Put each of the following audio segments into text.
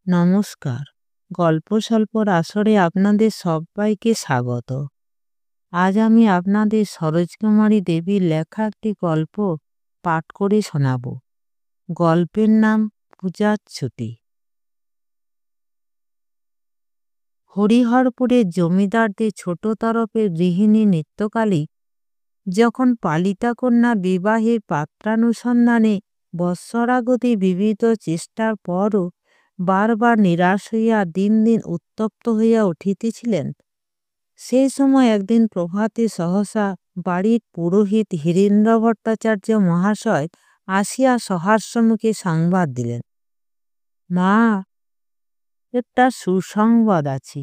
নমস্কার। গল্প স্বল্পর আসরে আপনাদের সবাইকে স্বাগত। আজ আমি আপনাদের সরোজকুমারী দেবীর লেখা একটি গল্প পাঠ করে শোনাব। গল্পের নাম পূজার ছুটি। হরিহরপুরের জমিদারদের ছোট তরফের গৃহিণী নিত্যকালী যখন পালিতা কন্যা বিবাহের পাত্রানুসন্ধানে বৎসরাগতি বিবিধ চেষ্টার পরও বারবার নিরাশ হইয়া দিন দিন উত্তপ্ত হইয়া উঠিতেছিলেন, সেই সময় একদিন প্রভাতে সহসা বাড়ির পুরোহিত হীরেন্দ্র ভট্টাচার্য মহাশয় আসিয়া সহাস্যমুখে সংবাদ দিলেন, মা, একটা সুসংবাদ আছে।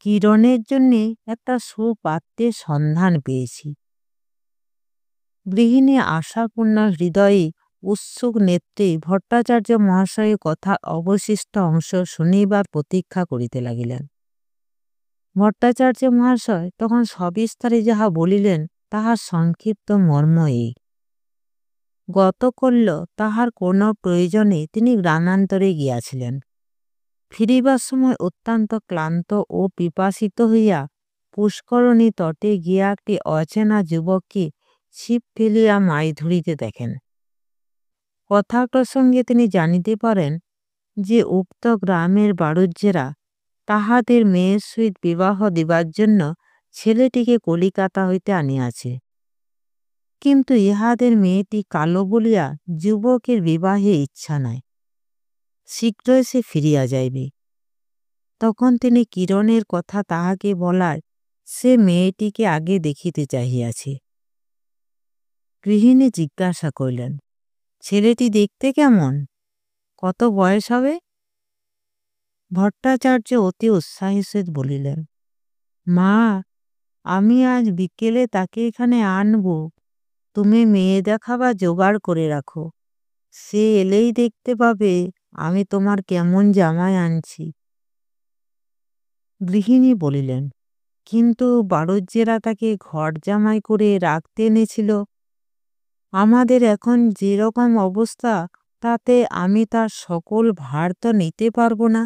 কিরণের জন্যে একটা সুপাত্রের সন্ধান পেয়েছি। গৃহিণী আশাপূর্ণা হৃদয়ে উৎসুক নেত্রে ভট্টাচার্য মহাশয়ের কথার অবশিষ্ট অংশ শুনিবার প্রতীক্ষা করিতে লাগিলেন। ভট্টাচার্য মহাশয় তখন সবিস্তারে যাহা বলিলেন তাহার সংক্ষিপ্ত মর্ম এই। গতকল্য তাহার কোনো প্রয়োজনে তিনি গ্রামান্তরে গিয়াছিলেন। ফিরিবার সময় অত্যন্ত ক্লান্ত ও পিপাসিত হইয়া পুষ্করণী তটে গিয়া একটি অচেনা যুবককে ছিপ ফেলিয়া মাছ ধরিতে দেখেন। কথা প্রসঙ্গে তিনি জানিতে পারেন যে উক্ত গ্রামের বাড়ুজ্যেরা তাহাদের মেয়ের সহিত বিবাহ দিবার জন্য ছেলেটিকে কলিকাতা হইতে আনিয়াছে, কিন্তু ইহাদের মেয়েটি কালো বলিয়া যুবকের বিবাহে ইচ্ছা নাই, শীঘ্রই সে ফিরিয়া যাইবে। তখন তিনি কিরণের কথা তাহাকে বলায় সে মেয়েটিকে আগে দেখিতে চাহিয়াছে। গৃহিণী জিজ্ঞাসা করিলেন, ছেলেটি দেখতে কেমন? কত বয়স হবে? ভট্টাচার্য অতি উৎসাহী সহিত বলিলেন, মা, আমি আজ বিকেলে তাকে এখানে আনব। তুমি মেয়ে দেখাবার জোগাড় করে রাখো। সে এলেই দেখতে পাবে আমি তোমার কেমন জামাই আনছি। গৃহিণী বলিলেন, কিন্তু বাড়ুজ্যেরা তাকে ঘর জামাই করে রাখতে এনেছিল। আমাদের এখন যেরকম অবস্থা তাতে আমি তার সকল ভার তো নিতে পারব না।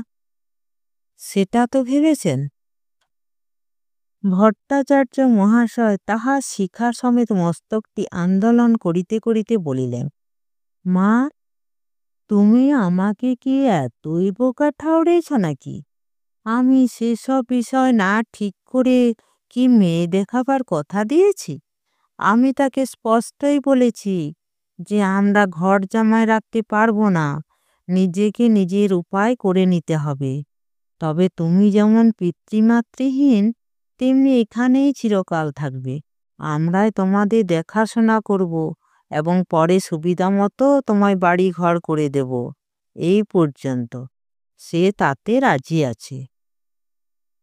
সেটা তো ভেবেছেন? ভট্টাচার্য মহাশয় তাহার শিখা সমেত মস্তকটি আন্দোলন করিতে করিতে বলিলেন, মা, তুমি আমাকে কি এতই বোকা ঠাউরেছ নাকি? আমি সেসব বিষয় না ঠিক করে কি মেয়ে দেখাবার কথা দিয়েছি? আমি তাকে স্পষ্টই বলেছি যে আমরা ঘর জামাই রাখতে পারবো না, নিজেকে নিজের উপায় করে নিতে হবে। তবে তুমি যেমন পিতৃমাতৃহীন তেমনি এখানেই চিরকাল থাকবে। আমরাই তোমাদের দেখাশোনা করব এবং পরে সুবিধা মতো তোমায় বাড়ি ঘর করে দেব। এই পর্যন্ত সে তাতে রাজি আছে।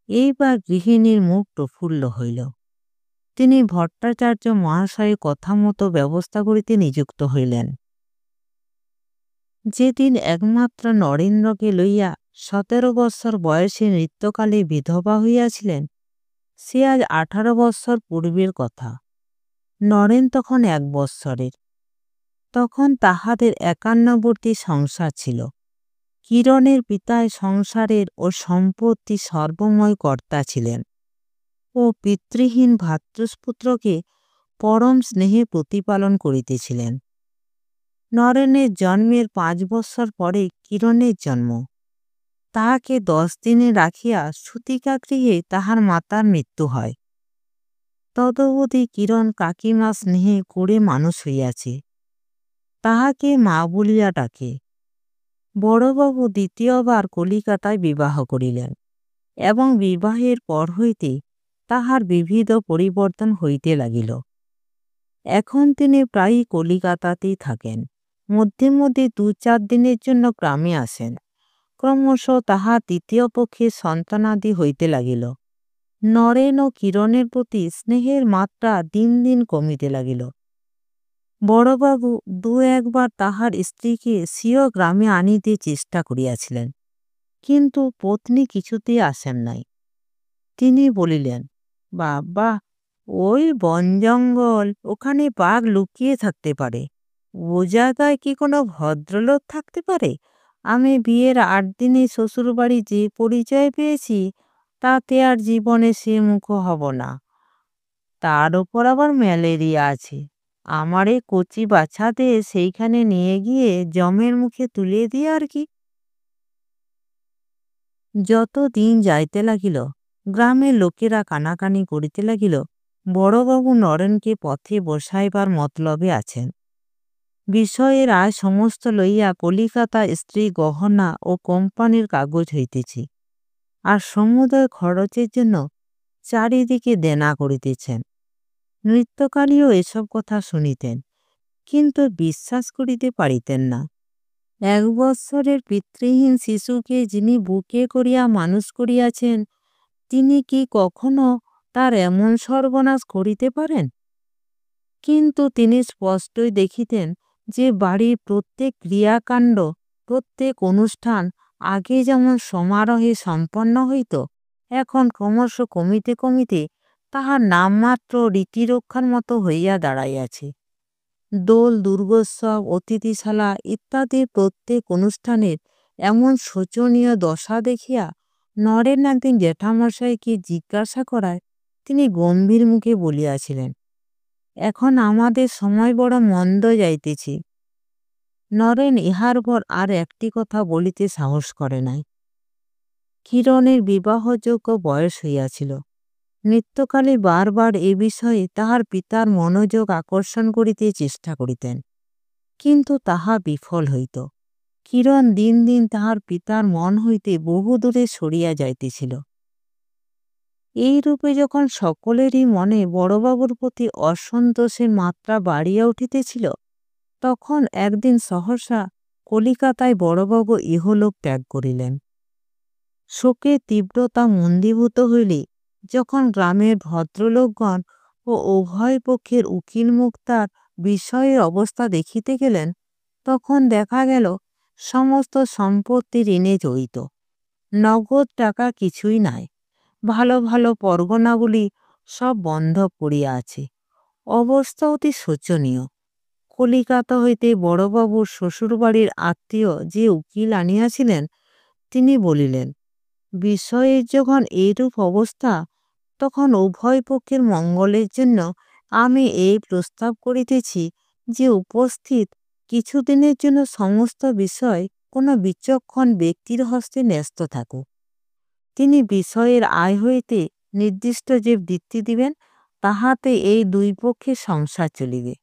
এইবার গৃহিণীর মুখ প্রফুল্ল হইল। তিনি ভট্টাচার্য মহাশয়ের কথা মতো ব্যবস্থা করিতে নিযুক্ত হইলেন। যেদিন একমাত্র নরেন্দ্রকে লইয়া 17 বৎসর বয়সে নৃত্যকালে বিধবা হইয়াছিলেন, সে আজ 18 বৎসর পূর্বের কথা। নরেন তখন 1 বৎসরের। তখন তাহাদের একান্নবর্তী সংসার ছিল। কিরণের পিতায় সংসারের ও সম্পত্তি সর্বময় কর্তা ছিলেন ও পিতৃহীন ভ্রাতুষ্পুত্রকে পরম স্নেহে প্রতিপালন করিতেছিলেন। নরেনের জন্মের 5 বৎসর পরে কিরণের জন্ম। তাহাকে 10 দিনে রাখিয়া সূতিকাগৃহে তাহার মাতার মৃত্যু হয়। তদবধি কিরণ কাকিমা স্নেহে করে মানুষ হইয়াছে। তাহাকে মা বলিয়া ডাকে। বড়বাবু দ্বিতীয়বার কলিকাতায় বিবাহ করিলেন এবং বিবাহের পর হইতে তাহার বিবিধ পরিবর্তন হইতে লাগিল। এখন তিনি প্রায়ই কলিকাতাতেই থাকেন। মধ্যে মধ্যে 2-4 দিনের জন্য গ্রামে আসেন। ক্রমশ তাহার তৃতীয় পক্ষে সন্তানাদি হইতে লাগিল। নরেন ও কিরণের প্রতি স্নেহের মাত্রা দিন দিন কমিতে লাগিল। বড়বাবু 2-1 বার তাহার স্ত্রীকে স্বীয় গ্রামে আনিতে চেষ্টা করিয়াছিলেন, কিন্তু পত্নী কিছুতেই আসেন নাই। তিনি বলিলেন, বাবা, ওই বন জঙ্গল, ওখানে বাঘ লুকিয়ে থাকতে পারে। ও জায়গায় কি কোনো ভদ্রলোক থাকতে পারে? আমি বিয়ের ৮ দিনেই শ্বশুরবাড়ি যে পরিচয় পেয়েছি, তাতে আর জীবনে সে মুখ হব না। তার ওপর আবার ম্যালেরিয়া আছে। আমার এই কচি বাচ্চাদের সেইখানে নিয়ে গিয়ে যমের মুখে তুলে দিয়ে আর কি। যত দিন যাইতে লাগিল, গ্রামের লোকেরা কানাকানি করিতে লাগিল, বড়বাবু নরেনকে পথে বসাইবার মতলবে আছেন। বিষয়ের আয় সমস্ত লইয়া কলিকাতা স্ত্রী গহনা ও কোম্পানির কাগজ হইতেছি, আর সমুদয় খরচের জন্য চারিদিকে দেনা করিতেছেন। নৃত্যকালীও এসব কথা শুনিতেন, কিন্তু বিশ্বাস করিতে পারিতেন না। ১ বৎসরের পিতৃহীন শিশুকে যিনি বুকে করিয়া মানুষ করিয়াছেন, তিনি কি কখনো তার এমন সর্বনাশ করিতে পারেন? কিন্তু তিনি স্পষ্টই দেখিতেন যে বাড়ির প্রত্যেক ক্রিয়াকাণ্ড, প্রত্যেক অনুষ্ঠান আগে যেমন সমারোহে সম্পন্ন হইত, এখন ক্রমশ কমিতে কমিতে তাহার নামমাত্র রীতিরক্ষার মতো হইয়া দাঁড়াইয়াছে। দোল, দুর্গোৎসব, অতিথিশালা ইত্যাদি প্রত্যেক অনুষ্ঠানের এমন শোচনীয় দশা দেখিয়া নরেন একদিন জ্যাঠামশাইকে জিজ্ঞাসা করায় তিনি গম্ভীর মুখে বলিয়াছিলেন, এখন আমাদের সময় বড় মন্দ যাইতেছি। নরেন ইহার পর আর একটি কথা বলিতে সাহস করে নাই। কিরণের বিবাহযোগ্য বয়স হইয়াছিল। নৃত্যকালে বারবার এ বিষয়ে তাহার পিতার মনোযোগ আকর্ষণ করিতে চেষ্টা করিতেন, কিন্তু তাহা বিফল হইত। কিরণ দিন দিন তাহার পিতার মন হইতে বহু দূরে সরিয়া যাইতেছিল। এইরূপে যখন সকলেরই মনে বড়বাবুর প্রতি অসন্তোষের মাত্রা বাড়িয়া উঠিতেছিল, তখন একদিন সহসা কলিকাতায় বড়বাবু ইহলোক ত্যাগ করিলেন। শোকের তীব্রতা মন্দীভূত হইলে যখন গ্রামের ভদ্রলোকগণ ও উভয় পক্ষের উকিল মুক্তার বিষয়ের অবস্থা দেখিতে গেলেন, তখন দেখা গেল সমস্ত সম্পত্তি ঋণে জড়িত। নগদ টাকা কিছুই নাই। ভালো ভালো পরগনাগুলি সব বন্ধ পড়িয়া আছে। অবস্থা অতি শোচনীয়। কলিকাতা হইতে বড়বাবুর শ্বশুরবাড়ির আত্মীয় যে উকিল আনিয়াছিলেন, তিনি বলিলেন, বিষয়ের যখন এইরূপ অবস্থা, তখন উভয় পক্ষের মঙ্গলের জন্য আমি এই প্রস্তাব করিতেছি যে উপস্থিত কিছুদিনের জন্য সমস্ত বিষয় কোনো বিচক্ষণ ব্যক্তির হস্তে ন্যস্ত থাকুক। তিনি বিষয়ের আয় হইতে নির্দিষ্ট যে বৃত্তি দিবেন, তাহাতে এই দুই পক্ষের সংসার চলিবে।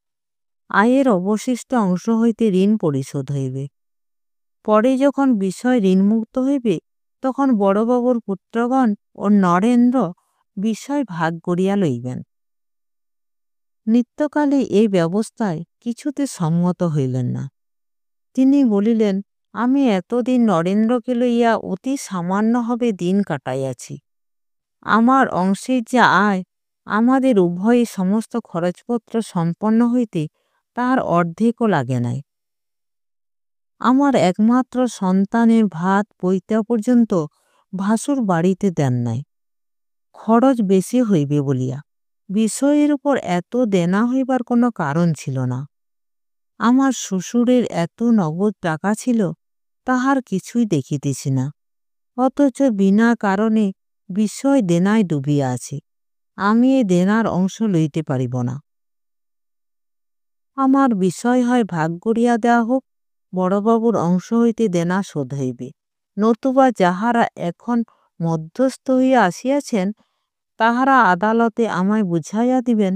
আয়ের অবশিষ্ট অংশ হইতে ঋণ পরিশোধ হইবে। পরে যখন বিষয় ঋণমুক্ত হইবে, তখন বড়বাবুর পুত্রগণ ও নরেন্দ্র বিষয় ভাগ করিয়া লইবেন। নিত্যকালে এই ব্যবস্থায় কিছুতে সম্মত হইলেন না। তিনি বলিলেন, আমি এতদিন নরেন্দ্রকে লইয়া অতি সামান্যভাবে দিন কাটাইয়াছি। আমার অংশের যা আয়, আমাদের উভয়ই সমস্ত খরচপত্র সম্পন্ন হইতে তার অর্ধেকও লাগে নাই। আমার একমাত্র সন্তানের ভাত পৈতা পর্যন্ত ভাসুর বাড়িতে দেন নাই, খরচ বেশি হইবে বলিয়া। বিষয়ের উপর এত দেনা হইবার কোনো কারণ ছিল না। আমার শ্বশুরের এত নগদ টাকা ছিল, তাহার কিছুই দেখিতেছি না, অথচ বিনা কারণে বিষয় দেনায় ডুবিয়া আছে। আমি এই দেনার অংশ লইতে পারিব না। আমার বিষয় হয় ভাগ করিয়া দেওয়া হোক, বড়বাবুর অংশ হইতে দেনা শোধ হইবে, নতুবা যাহারা এখন মধ্যস্থ হইয়া আসিয়াছেন, তাহারা আদালতে আমায় বুঝাইয়া দিবেন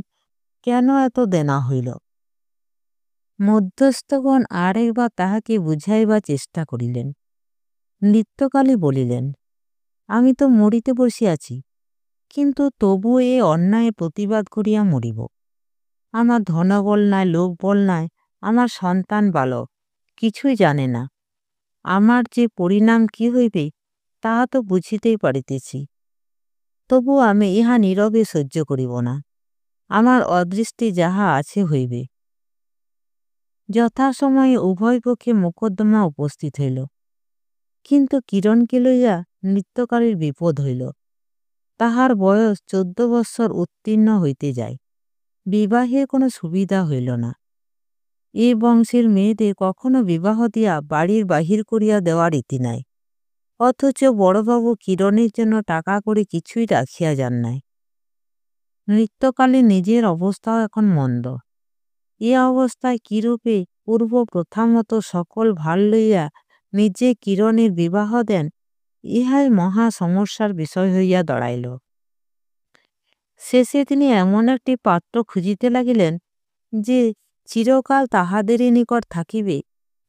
কেন এত দেনা হইল। মধ্যস্থগণ আরেকবার তাহাকে বুঝাইবার চেষ্টা করিলেন। নিত্যকালে বলিলেন, আমি তো মরিতে বসিয়াছি, কিন্তু তবু এ অন্যায় প্রতিবাদ করিয়া মরিব। আমার ধনবল নাই, লোকবল নাই, আমার সন্তান বালক, কিছুই জানে না। আমার যে পরিণাম কি হইবে তাহা তো বুঝিতেই পারিতেছি। তবু আমি ইহা নীরবে সহ্য করিব না। আমার অদৃষ্টে যাহা আছে হইবে। যথাসময়ে উভয় পক্ষে মোকদ্দমা উপস্থিত হইল, কিন্তু কিরণকে লইয়া নিত্যকালের বিপদ হইল। তাহার বয়স 14 বৎসর উত্তীর্ণ হইতে যায়। বিবাহের কোনো সুবিধা হইল না। এ বংশের মেয়েদের কখনো বিবাহ দিয়া বাড়ির বাহির করিয়া দেওয়া রীতি নাই। অথচ বড়বাবু কিরণের জন্য টাকা করে কিছুই রাখিয়া যান নাই। নৃত্যকালে নিজের অবস্থাও এখন মন্দ। এ অবস্থায় কিরূপে পূর্ব প্রথা মতো সকল ভার লইয়া নিজে কিরণের বিবাহ দেন, ইহাই মহা সমস্যার বিষয় হইয়া দাঁড়াইল। শেষে তিনি এমন একটি পাত্র খুঁজিতে লাগিলেন যে চিরকাল তাহাদেরই নিকট থাকিবে,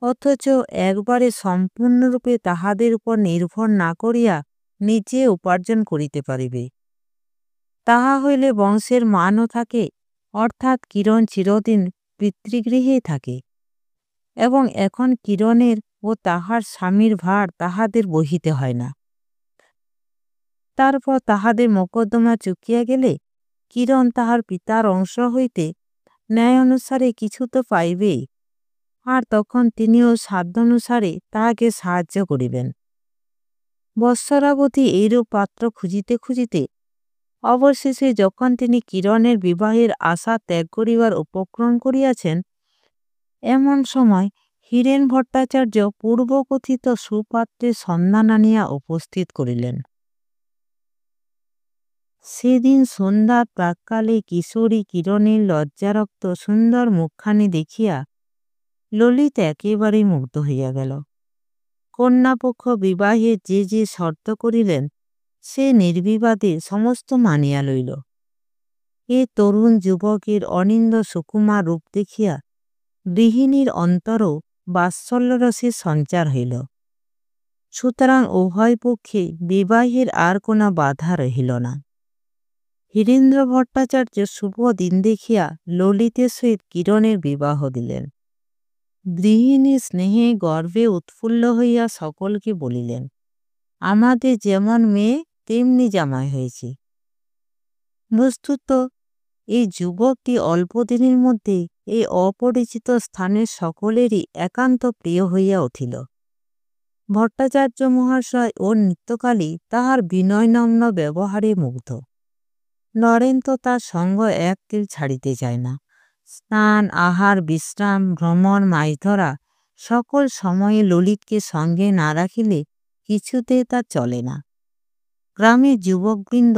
অথচ একবারে সম্পূর্ণরূপে তাহাদের উপর নির্ভর না করিয়া নিজে উপার্জন করিতে পারিবে। তাহা হইলে বংশের মানও থাকে, অর্থাৎ কিরণ চিরদিন পিতৃগৃহেই থাকে, এবং এখন কিরণের ও তাহার স্বামীর ভার তাহাদের বহিতে হয় না। তারপর তাহাদের মোকদ্দমা চুকিয়া গেলে কিরণ তাহার পিতার অংশ হইতে ন্যায় অনুসারে কিছু তো পাইবেই, আর তখন তিনিও সাধ্যানুসারে তাহাকে সাহায্য করিবেন। বৎসরাবধি এইরূপ পাত্র খুঁজিতে খুঁজিতে অবশেষে যখন তিনি কিরণের বিবাহের আশা ত্যাগ করিবার উপক্রম করিয়াছেন, এমন সময় হীরেন ভট্টাচার্য পূর্বকথিত সুপাত্রের সন্ধান আনিয়া উপস্থিত করিলেন। সেদিন সন্ধ্যার প্রাক্কালে কিশোরী কিরণের লজ্জারক্ত সুন্দর মুখখানি দেখিয়া ললিত একেবারেই মুগ্ধ হইয়া গেল। কন্যাপক্ষ বিবাহে যে যে শর্ত করিলেন সে নির্বিবাদে সমস্ত মানিয়া লইল। এ তরুণ যুবকের অনিন্দ সুকুমার রূপ দেখিয়া গৃহিণীর অন্তরও বাৎসল্যরসের সঞ্চার হইল। সুতরাং উভয় পক্ষে বিবাহের আর কোনো বাধা রহিল না। হীরেন্দ্র ভট্টাচার্য শুভ দিন দেখিয়া ললিতের সহিত কিরণের বিবাহ দিলেন। গৃহিণী স্নেহে গর্বে উৎফুল্ল হইয়া সকলকে বলিলেন, আমাদের যেমন মেয়ে তেমনি জামাই হয়েছে। বস্তুত এই যুবকটি অল্পদিনের মধ্যে এই অপরিচিত স্থানের সকলেরই একান্ত প্রিয় হইয়া উঠিল। ভট্টাচার্য মহাশয় ও নিত্যকালী তাহার বিনয়নম্র ব্যবহারে মুগ্ধ। নরেন তো তার সঙ্গ এক তিল ছাড়িতে চায় না। স্নান, আহার, বিশ্রাম, ভ্রমণ, মাছ ধরা সকল সময়ে ললিতকে সঙ্গে না রাখিলে কিছুতে তা চলে না। গ্রামের যুবকবৃন্দ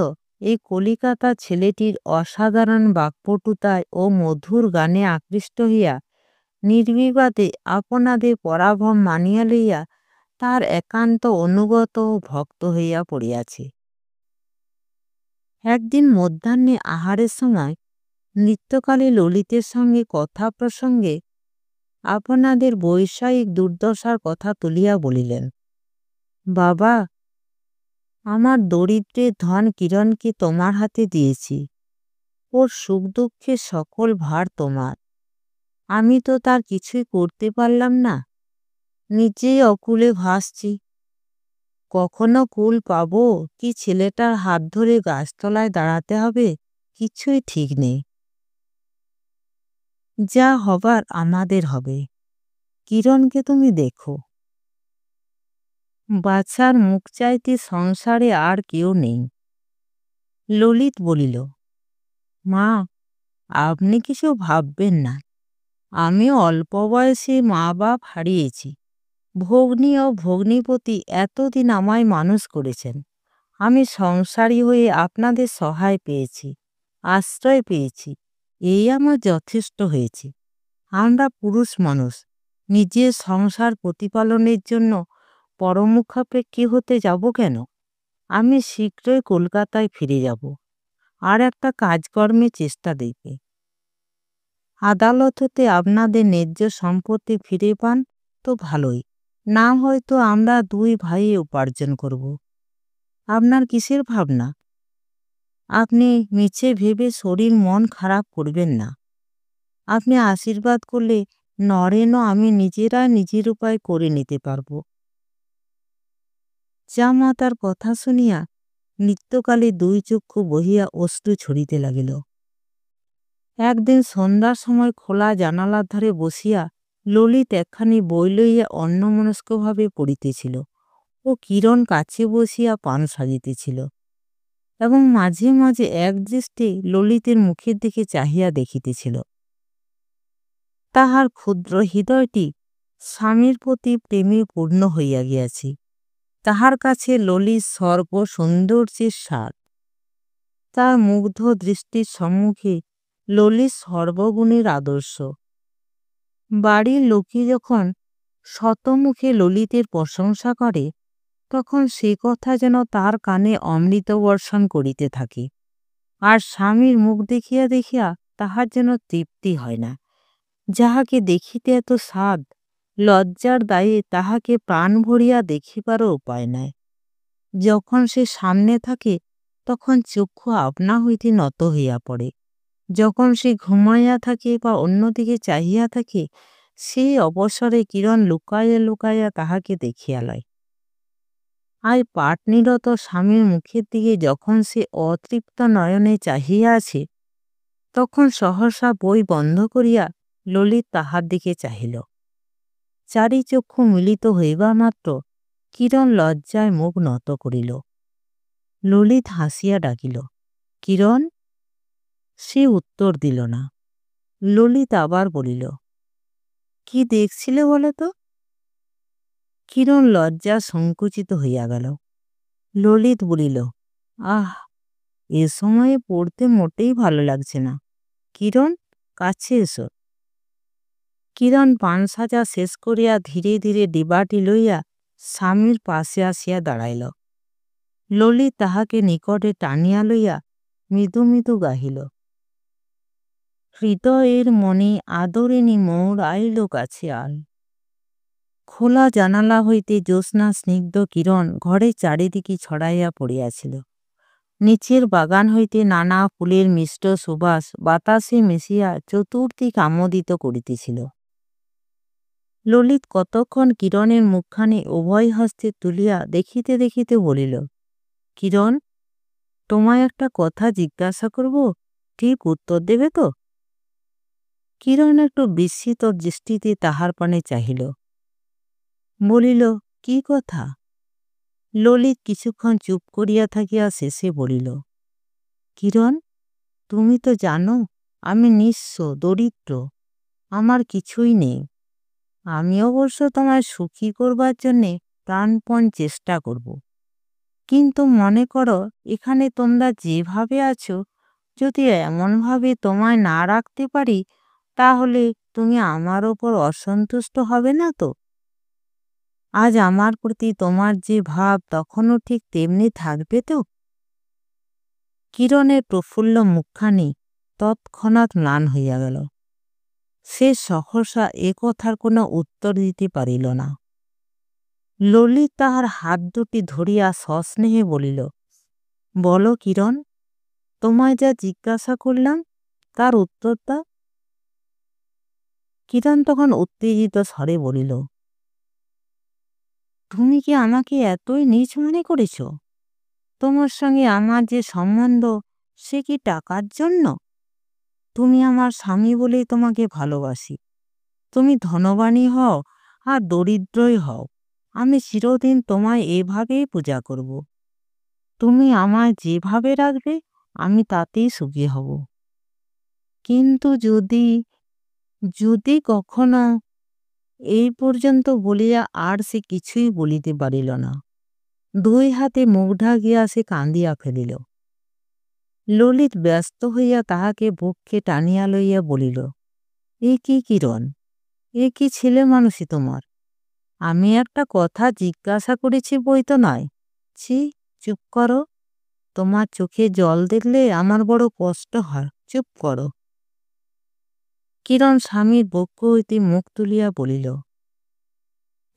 এই কলিকাতা ছেলেটির অসাধারণ বাক্পটুতায় ও মধুর গানে আকৃষ্ট হইয়া নির্বিবাদে আপনাদের পরাভব মানিয়া লইয়া তার একান্ত অনুগত ও ভক্ত হইয়া পড়িয়াছে। একদিন মধ্যাহ্নে আহারের সময় নিত্যকালে ললিতের সঙ্গে কথা প্রসঙ্গে আপনাদের বৈষয়িক দুর্দশার কথা তুলিয়া বলিলেন, বাবা, আমার দরিদ্রের ধন কিরণকে তোমার হাতে দিয়েছি। ওর সুখ দুঃখের সকল ভার তোমার। আমি তো তার কিছুই করতে পারলাম না, নিজেই অকুলে ভাসছি। কখনো কুল পাবো কি ছেলেটার হাত ধরে গাছতলায় দাঁড়াতে হবে কিছুই ঠিক নেই। যা হবার আমাদের হবে। কিরণকে তুমি দেখো। বাচ্চার মুখ চাইতে সংসারে আর কেউ নেই। ললিত বলিল, মা, আপনি কিছু ভাববেন না। আমি অল্প বয়সে মা বাপ হারিয়েছি। ভগ্নী ও ভগ্নীপতি এতদিন আমায় মানুষ করেছেন। আমি সংসারী হয়ে আপনাদের সহায় পেয়েছি, আশ্রয় পেয়েছি, এই আমার যথেষ্ট হয়েছে। আমরা পুরুষ মানুষ, নিজের সংসার প্রতিপালনের জন্য পরমুখাপেক্ষী হতে যাব কেন? আমি শীঘ্রই কলকাতায় ফিরে যাব, আর একটা কাজকর্মে চেষ্টা দেখবে। আদালত হতে আপনাদের ন্যায্য সম্পত্তি ফিরে পান তো ভালোই, না হয়তো আমরা দুই ভাই উপার্জন করব। আপনার কিসের ভাবনা? আপনি মিছে ভেবে শরীর মন খারাপ করবেন না। আপনি আশীর্বাদ করলে নরেনও আমি নিজেরা নিজের উপায় করে নিতে পারব। জামাতার কথা শুনিয়া নিত্যকালে দুই চক্ষু বহিয়া অশ্রু ছড়িতে লাগিল। একদিন সন্ধ্যার সময় খোলা জানালার ধারে বসিয়া ললিত একখানি বই লইয়া অন্যমনস্কভাবে পড়িতেছিল ও কিরণ কাছে বসিয়া পান সাজিতেছিল, এবং মাঝে মাঝে একদৃষ্টে ললিতের মুখের দিকে চাহিয়া দেখিতেছিল। তাহার ক্ষুদ্র হৃদয়টি স্বামীর প্রতি প্রেমে পূর্ণ হইয়া গিয়াছে। তাহার কাছে ললিত সর্ব সৌন্দর্যের সার। তার মুগ্ধ দৃষ্টির সম্মুখে ললিত সর্বগুণের আদর্শ। বাড়ির লোকে যখন শতমুখে ললিতের প্রশংসা করে, তখন সে কথা যেন তার কানে অমৃত বর্ষণ করিতে থাকে। আর স্বামীর মুখ দেখিয়া দেখিয়া তাহার যেন তৃপ্তি হয় না। যাহাকে দেখিতে এত স্বাদ, লজ্জার দায়ে তাহাকে প্রাণ ভরিয়া দেখিবারও উপায় নাই। যখন সে সামনে থাকে তখন চক্ষু আপনা হইতে নত হইয়া পড়ে। যখন সে ঘুমাইয়া থাকে বা অন্যদিকে চাহিয়া থাকে, সেই অবসরে কিরণ লুকাইয়া লুকাইয়া তাহাকে দেখিয়া লয়। আর পাটনিরত স্বামীর মুখের দিকে যখন সে অতৃপ্ত নয়নে চাহিয়া আছে, তখন সহসা বই বন্ধ করিয়া ললিত তাহার দিকে চাহিল। চারি চক্ষু মিলিত হইবা মাত্র কিরণ লজ্জায় মুখ নত করিল। ললিত হাসিয়া ডাকিল, কিরণ। সে উত্তর দিল না। ললিত আবার বলিল, কি দেখছিলে বলো তো? কিরণ লজ্জা সংকুচিত হইয়া গেল। ললিত বলিল, আহ, এ সময়ে পড়তে মোটেই ভালো লাগছে না। কিরণ, কাছে এসো। কিরণ পান সাজা শেষ করিয়া ধীরে ধীরে ডিবাটি লইয়া স্বামীর পাশে আসিয়া দাঁড়াইল। ললিত তাহাকে নিকটে টানিয়া লইয়া মৃদু মৃদু গাহিল, হৃদয়ের মনে আদরিণী মোর আইল কাছে আল। খোলা জানালা হইতে জ্যোৎস্না স্নিগ্ধ কিরণ ঘরে চারিদিকে ছড়াইয়া পড়িয়াছিল। নিচের বাগান হইতে নানা ফুলের মিষ্ট সুবাস বাতাসে মিশিয়া চতুর্দিক আমোদিত করিতেছিল। ললিত কতক্ষণ কিরণের মুখখানি উভয় হস্তে তুলিয়া দেখিতে দেখিতে বলিল, কিরণ, তোমায় একটা কথা জিজ্ঞাসা করব, ঠিক উত্তর দেবে তো? কিরণ একটু বিস্মিত দৃষ্টিতে তাহার পানে চাহিল। বলিল, কি কথা? ললিত কিছুক্ষণ চুপ করিয়া থাকিয়া শেষে বলিল, কিরণ, তুমি তো জানো আমি নিঃস্ব, দরিদ্র, আমার কিছুই নেই। আমি অবশ্য তোমায় সুখী করবার জন্যে প্রাণপণ চেষ্টা করব। কিন্তু মনে করো, এখানে তোমরা যেভাবে আছো, যদি এমনভাবে তোমায় না রাখতে পারি, তাহলে তুমি আমার ওপর অসন্তুষ্ট হবে না তো? আজ আমার প্রতি তোমার যে ভাব তখনও ঠিক তেমনি থাকবে তো? কিরণের প্রফুল্ল মুখখানি তৎক্ষণাৎ ম্লান হইয়া গেল। সে সহসা এ কথার কোনো উত্তর দিতে পারিল না। ললিত তাহার হাত দুটি ধরিয়া সস্নেহে বলিল, বলো কিরণ, তোমায় যা জিজ্ঞাসা করলাম তার উত্তর দাও। কিরণ তখন উত্তেজিত স্বরে বলিল, তুমি কি আমাকে এতই নীচ মনে করেছ? তোমার সঙ্গে আমার যে সম্বন্ধ, সে কি টাকার জন্য? তুমি আমার স্বামী বলেই তোমাকে ভালোবাসি। তুমি ধনবানই হও আর দরিদ্রই হও, আমি চিরদিন তোমায় এভাবেই পূজা করব। তুমি আমায় যেভাবে রাখবে আমি তাতেই সুখী হব। কিন্তু যদি যদি কখনো, এই পর্যন্ত বলিয়া আর সে কিছুই বলিতে পারিল না। দুই হাতে মুখ ঢাকিয়া সে কান্দিয়া ফেলিল। ললিত ব্যস্ত হইয়া তাহাকে বুকে টানিয়া লইয়া বলিল, এ কি কিরণ, এ কি ছেলে মানুষই তোমার? আমি একটা কথা জিজ্ঞাসা করেছি বই তো নয়। ছি, চুপ করো। তোমার চোখে জল দেখলে আমার বড় কষ্ট হয়, চুপ করো। কিরণ স্বামীর বক্ষ হইতে মুখ তুলিয়া বলিল,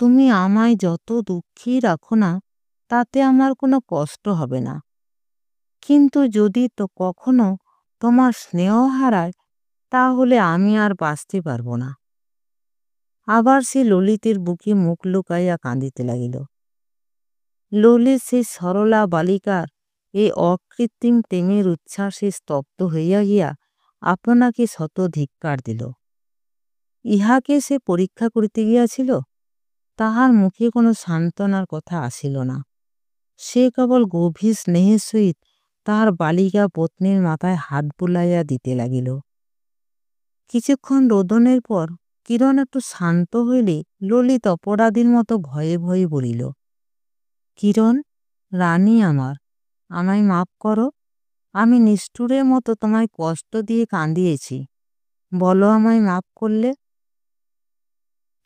তুমি আমায় যত দুঃখী রাখো না, তাতে আমার কোনো কষ্ট হবে না। কিন্তু যদি তো কখনো তোমার স্নেহ হারায়, তাহলে আমি আর বাঁচতে পারব না। আবার সে ললিতের বুকে মুখ লুকাইয়া কাঁদিতে লাগিল। ললিত সেই সরলা বালিকার এই অকৃত্রিম প্রেমের উচ্ছ্বাসে স্তব্ধ হইয়া গিয়া আপনাকে শত ধিক্কার দিল। ইহাকে সে পরীক্ষা করিতে গিয়াছিল? তাহার মুখে কোনো সান্ত্বনার কথা আসিল না। সে কেবল গভীর স্নেহের সহিত তাহার বালিকা পত্নীর মাথায় হাত বুলাইয়া দিতে লাগিল। কিছুক্ষণ রোদনের পর কিরণ একটু শান্ত হইলে ললিত অপরাধীর মতো ভয়ে ভয়ে বলিল, কিরণ, রানী আমার, আমায় মাপ করো। আমি নিষ্ঠুরের মতো তোমায় কষ্ট দিয়ে কাঁদিয়েছি, বলো আমায় মাপ করলে।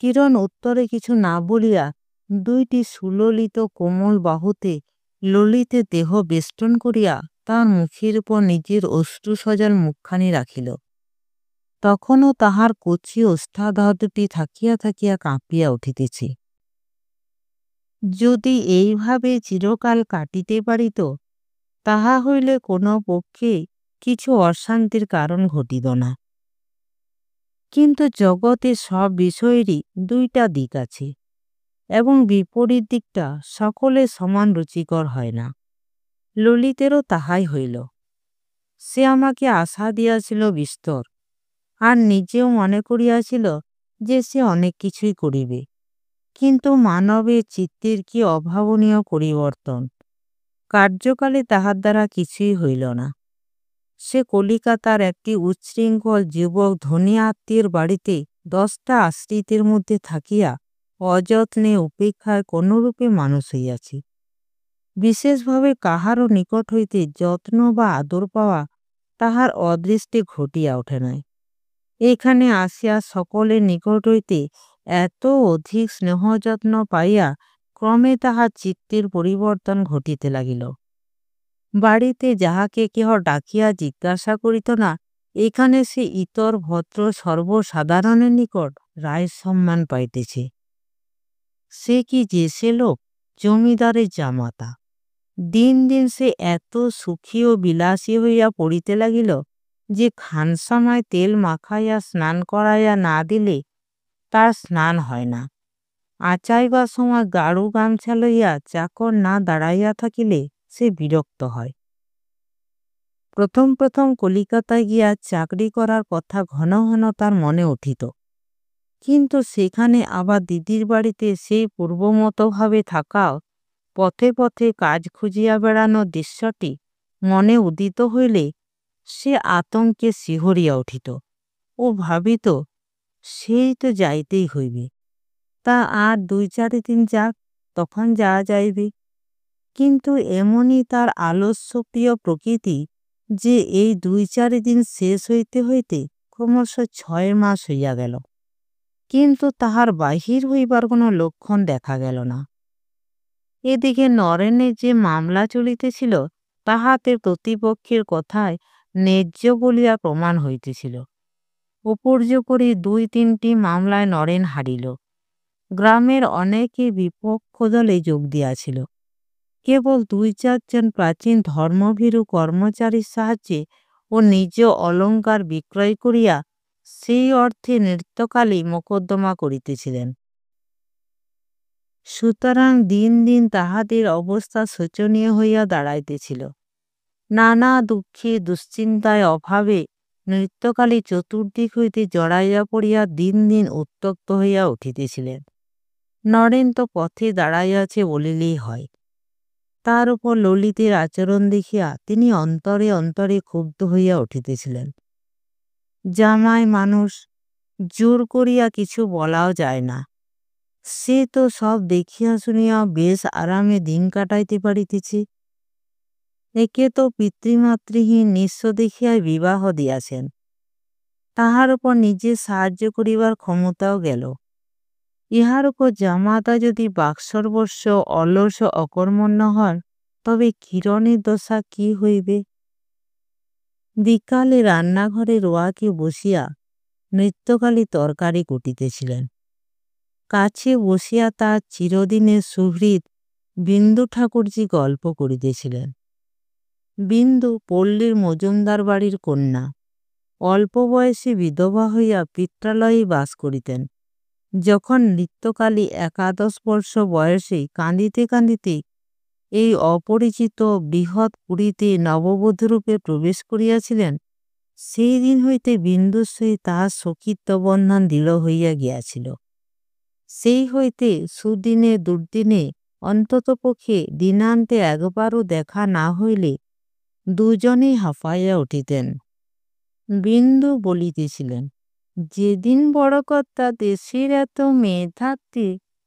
কিরণ উত্তরে কিছু না বলিয়া দুইটি সুললিত কোমল বাহুতে ললিতের দেহ বেষ্টন করিয়া তার মুখের উপর নিজের অশ্রু সজল মুখখানি রাখিল। তখনও তাহার কচি ওষ্ঠাধরটি থাকিয়া থাকিয়া কাঁপিয়া উঠিতেছে। যদি এইভাবে চিরকাল কাটিতে পারিত, তাহা হইলে কোনো পক্ষে কিছু অশান্তির কারণ ঘটিত না। কিন্তু জগতে সব বিষয়েরই দুইটা দিক আছে, এবং বিপরীত দিকটা সকলে সমান রুচিকর হয় না। ললিতেরও তাহাই হইল। সে আমাকে আশা দিয়াছিল বিস্তর, আর নিজেও মনে করিয়াছিল যে সে অনেক কিছুই করিবে। কিন্তু মানবের চিত্তের কি অভাবনীয় পরিবর্তন! কার্যকালে তাহার দ্বারা কিছুই হইল না। সে কলিকাতার একটি উচ্ছৃঙ্খল যুবক ধনী আত্মীয়ের বাড়িতে 10টা আশ্রিতের মধ্যে থাকিয়া অযত্নে উপেক্ষায় কোনরূপে মানুষ হইয়াছে। বিশেষভাবে কাহারও নিকট হইতে যত্ন বা আদর পাওয়া তাহার অদৃষ্টে ঘটিয়া ওঠে নাই। এখানে আসিয়া সকলের নিকট হইতে এত অধিক স্নেহ যত্ন পাইয়া ক্রমে তাহার চিত্তের পরিবর্তন ঘটিতে লাগিল। বাড়িতে যাহাকে কেহ ডাকিয়া জিজ্ঞাসা করিত না, এখানে সে ইতর ভদ্র সর্বসাধারণের নিকট রায় সম্মান পাইতেছে। সে কি যে সে লোক, জমিদারের জামাতা। দিন দিন সে এত সুখী ও বিলাসী হইয়া পড়িতে লাগিল যে খানসামায় তেল মাখাইয়া স্নান করাইয়া না দিলে তার স্নান হয় না। আচাইবার সময় গাঢ় গামছা লইয়া চাকর না দাঁড়াইয়া থাকিলে সে বিরক্ত হয়। প্রথম প্রথম কলিকাতায় গিয়া চাকরি করার কথা ঘন ঘন তার মনে উঠিত, কিন্তু সেখানে আবার দিদির বাড়িতে সেই পূর্বমতভাবে থাকাও, পথে পথে কাজ খুঁজিয়া বেড়ানোর দৃশ্যটি মনে উদিত হইলে সে আতঙ্কে শিহরিয়া উঠিত ও ভাবিত, সেই তো যাইতেই হইবে, তা আর 2-4 দিন যাক, তখন যাওয়া যাইবে। কিন্তু এমনই তার আলস্যপ্রিয় প্রকৃতি যে এই 2-4 দিন শেষ হইতে হইতে ক্রমশ 6 মাস হইয়া গেল, কিন্তু তাহার বাহির হইবার কোনো লক্ষণ দেখা গেল না। এদিকে নরেনের যে মামলা চলিতেছিল তাহাতে প্রতিপক্ষের কথায় ন্যায্য বলিয়া প্রমাণ হইতেছিল। উপর্যুপরি 2-3টি মামলায় নরেন হারিল। গ্রামের অনেকে বিপক্ষ দলে যোগ দিয়াছিল। কেবল 2-4 জন প্রাচীন ধর্মভীরু কর্মচারীর সাহায্যে ও নিজ অলঙ্কার বিক্রয় করিয়া সেই অর্থে নৃত্যকালী মোকদ্দমা করিতেছিলেন। সুতরাং দিন দিন তাহাদের অবস্থা শোচনীয় হইয়া দাঁড়াইতেছিল। নানা দুঃখে দুশ্চিন্তায় অভাবে নৃত্যকালী চতুর্দিক হইতে জড়াইয়া পড়িয়া দিন দিন উত্ত্যক্ত হইয়া উঠিতেছিলেন। নরেন তো পথে দাঁড়াইয়াছে বলিলেই হয়। তার উপর ললিতের আচরণ দেখিয়া তিনি অন্তরে অন্তরে ক্ষুব্ধ হইয়া উঠিতেছিলেন। জামাই মানুষ, জোর করিয়া কিছু বলাও যায় না। সে তো সব দেখিয়া শুনিয়া বেশ আরামে দিন কাটাইতে পারিতেছে। একে তো পিতৃমাতৃহীন নিঃস্ব দেখিয়াই বিবাহ দিয়াছেন, তাহার উপর নিজে সাহায্য করিবার ক্ষমতাও গেল। ইহার উপর জামাতা যদি বাকসর্বস্ব অলস অকর্মণ্য হন, তবে কিরণের দশা কি হইবে? বিকালে রান্নাঘরে রোয়াকে বসিয়া নৃত্যকালী তরকারি কুটিতেছিলেন। কাছে বসিয়া তার চিরদিনের সুহৃদ বিন্দু ঠাকুরজি গল্প করিতেছিলেন। বিন্দু পল্লীর মজুমদার বাড়ির কন্যা, অল্প বয়সে বিধবা হইয়া পিত্রালয়ে বাস করিতেন। যখন নৃত্যকালী 11 বর্ষ বয়সে কাঁদিতে কাঁদিতে এই অপরিচিত বৃহৎ পুরীতে নববধূরূপে প্রবেশ করিয়াছিলেন, সেই দিন হইতে বিন্দুর সহিত তাহার সখিত্ব বন্ধন দৃঢ় হইয়া গিয়াছিল। সেই হইতে সুদিনে দুর্দিনে অন্ততপক্ষে দিনান্তে একবারও দেখা না হইলে দুজনেই হাঁপাইয়া উঠিতেন। বিন্দু বলিতেছিলেন, যেদিন বড় কর্তা দেশের এত মেয়ে থাকতে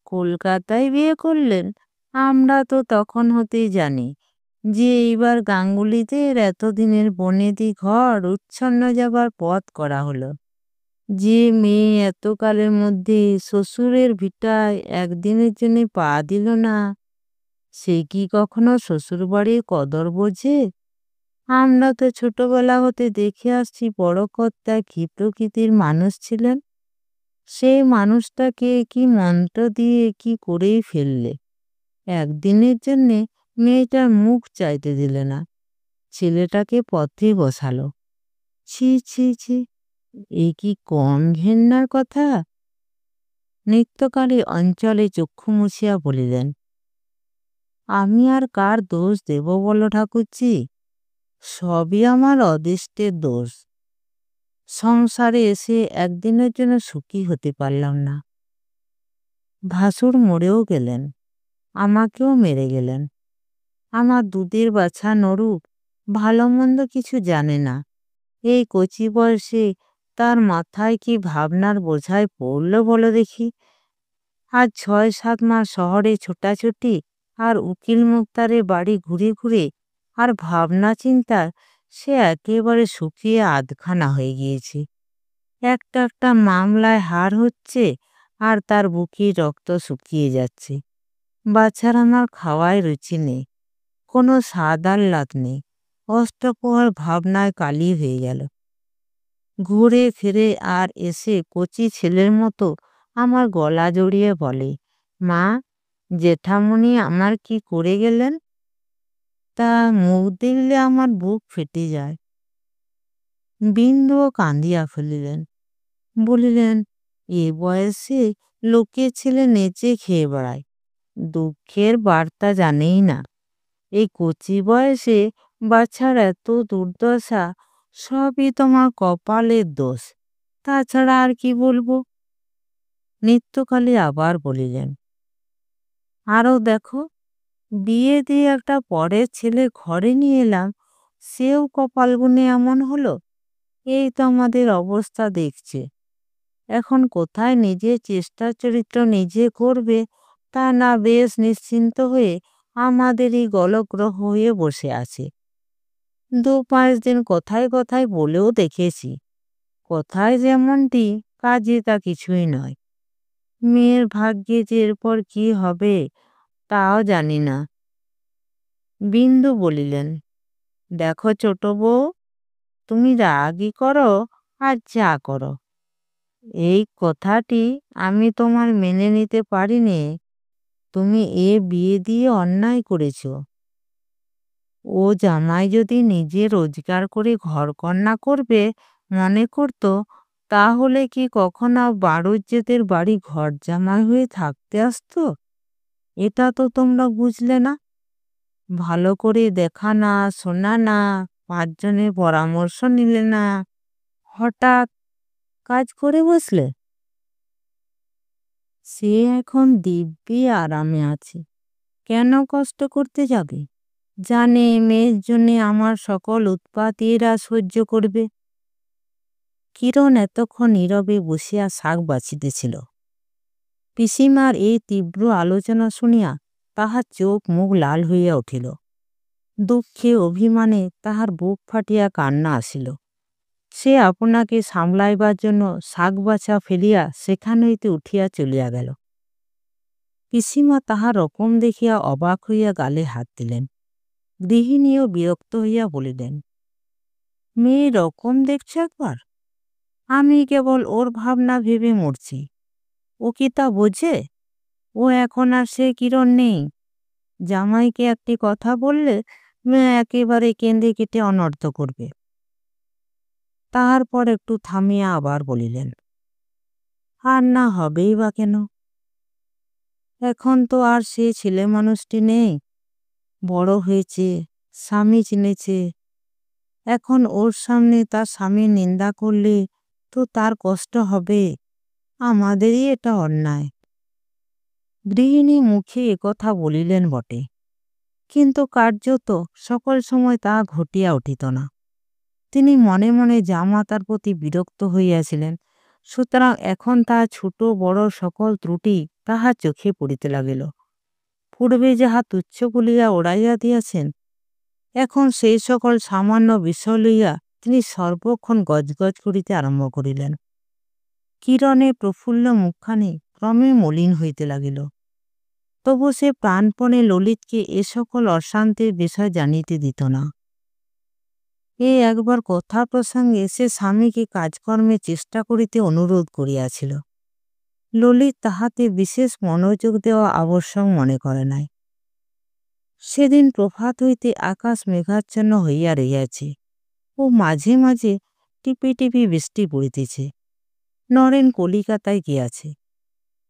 কলকাতায় বিয়ে করলেন, আমরা তো তখন হতেই জানি যে এইবার গাঙ্গুলিদের এতদিনের বনেদি ঘর উচ্ছন্ন যাবার পথ করা হলো। যে মেয়ে এতকালের মধ্যে শ্বশুরের ভিটায় একদিনের জন্য পা দিল না, সে কি কখনো শ্বশুরবাড়ির কদর বোঝে? আমরা তো ছোটবেলা হতে দেখে আসছি বড় কর্তা কি প্রকৃতির মানুষ ছিলেন। সেই মানুষটাকে কি মন্ত্র দিয়ে কি করেই ফেললে। একদিনের জন্যে মেয়েটার মুখ চাইতে দিলে না, ছেলেটাকে পথে বসালো। ছি ছি ছি, এ কি কম ঘেন্নার কথা? নিত্যকালী অঞ্চলে চক্ষু মুছিয়া বলিলেন, আমি আর কার দোষ দেব বলো ঠাকুরজি? সবই আমার অদৃষ্টের দোষ। সংসারে এসে একদিনের জন্য সুখী হতে পারলাম না। ভাসুর মরেও গেলেন, আমাকেও মেরে গেলেন। আমার দুধের বাছা নরু ভালো মন্দ কিছু জানে না। এই কচি বয়সে তার মাথায় কি ভাবনার বোঝায় পড়ল বলো দেখি। আর ৬-৭ মাস শহরে ছোটাছুটি, আর উকিল মুক্তারে বাড়ি ঘুরে ঘুরে, আর ভাবনা চিন্তার সে একেবারে শুকিয়ে আধখানা হয়ে গিয়েছে। একটা একটা মামলায় হার হচ্ছে, আর তার বুকে রক্ত শুকিয়ে যাচ্ছে। বাচ্চার আমার খাওয়ায় রুচি নেই, কোনো স্বাদ আহ্লাদ নেই। অষ্টপ্রহর ভাবনায় কালি হয়ে গেল। ঘুরে ফিরে আর এসে কচি ছেলের মতো আমার গলা জড়িয়ে বলে, মা, জেঠামণি আমার কি করে গেলেন? তা মুখ দেখলে আমার বুক ফেটে যায়। বিন্দুও কান্দিয়া ফেলিলেন, বলিলেন, এ বয়সে লোকের ছেলে নেচে খেয়ে বেড়ায়, দুঃখের বার্তা জানেই না। এই কচি বয়সে বাচ্চার এত দুর্দশা, সবই তোমার কপালের দোষ, তাছাড়া আর কি বলবো? নিত্যকালী আবার বলিলেন, আরও দেখো, বিয়ে দিয়ে একটা পরের ছেলে ঘরে নিয়ে এলাম, সেও কপাল গুনে এমন হলো। এই তো আমাদের অবস্থা দেখছে। এখন কোথায় নিজের চেষ্টা চরিত্র নিজে করবে তা না বেশ নিশ্চিন্ত হয়ে আমাদেরই গলগ্রহ হয়ে বসে আছে। ২-৫ দিন কথায় কথায় বলেও দেখেছি, কথায় যেমনটি কাজে তা কিছুই নয়। মেয়ের ভাগ্যে যে এরপর কি হবে তাও জানি না। বিন্দু বলিলেন, দেখো ছোট বউ, তুমি রাগই করো আর যা করো, এই কথাটি আমি তোমার মেনে নিতে পারিনে। তুমি এ বিয়ে দিয়ে অন্যায় করেছ। ও জামাই যদি নিজে রোজগার করে ঘরকন্না করবে মনে করতো, তাহলে কি কখনো বাড়ুজ্যেদের বাড়ি ঘর জামাই হয়ে থাকতে আসতো? এটা তো তোমরা বুঝলে না। ভালো করে দেখা না, শোনা না, ৫ জনের পরামর্শ নিলে না, হঠাৎ কাজ করে বসলে। সে এখন দিব্যি আরামে আছে, কেন কষ্ট করতে যাবে? জানে মেয়ের জন্যে আমার সকল উৎপাত এরা সহ্য করবে। কিরণ এতক্ষণ নীরবে বসিয়া শাক বাছিতেছিল। পিসিমার এই তীব্র আলোচনা শুনিয়া তাহার চোখ মুখ লাল হইয়া উঠিল। দুঃখে অভিমানে তাহার বুক ফাটিয়া কান্না আসিল। সে আপনাকে সামলাইবার জন্য শাক বাছা ফেলিয়া সেখান হইতে উঠিয়া চলিয়া গেল। পিসিমা তাহার রকম দেখিয়া অবাক হইয়া গালে হাত দিলেন। গৃহিণীও বিরক্ত হইয়া বলিলেন, মেয়ে রকম দেখছ একবার? আমি কেবল ওর ভাবনা ভেবে মরছি, ও কি তা বোঝে? ও এখন আর সে কিরণ নেই। জামাইকে একটি কথা বললে মেয়ে একেবারে কেঁদে কেটে অনর্থ করবে। তারপর একটু থামিয়া আবার বলিলেন, আর না হবেই বা কেন? এখন তো আর সে ছেলে মানুষটি নেই, বড় হয়েছে, স্বামী চিনেছে। এখন ওর সামনে তার স্বামীর নিন্দা করলে তো তার কষ্ট হবে। আমাদেরই এটা অন্যায়। গৃহিণী মুখে একথা বলিলেন বটে, কিন্তু কার্যত সকল সময় তা ঘটিয়া উঠিত না। তিনি মনে মনে জামাতার প্রতি বিরক্ত হইয়াছিলেন, সুতরাং এখন তাহার ছোট বড় সকল ত্রুটি তাহার চোখে পড়িতে লাগিল। পূর্বে যাহা তুচ্ছ বলিয়া ওড়াইয়া দিয়াছেন, এখন সেই সকল সামান্য বিষয় লইয়া তিনি সর্বক্ষণ গজগজ করিতে আরম্ভ করিলেন। কিরণে প্রফুল্ল মুখখানি ক্রমে মলিন হইতে লাগিল। তবু সে প্রাণপণে ললিতকে এ সকল অশান্তির বিষয় জানিতে দিত না। একবার কথা প্রসঙ্গে সে স্বামীকে কাজকর্মে চেষ্টা করিতে অনুরোধ করিয়াছিল। ললিত তাহাতে বিশেষ মনোযোগ দেওয়া আবশ্যক মনে করে নাই। সেদিন প্রভাত হইতে আকাশ মেঘাচ্ছন্ন হইয়া রহিয়াছে ও মাঝে মাঝে টিপি টিপি বৃষ্টি পড়িতেছে। নরেন কলিকাতায় গিয়াছে।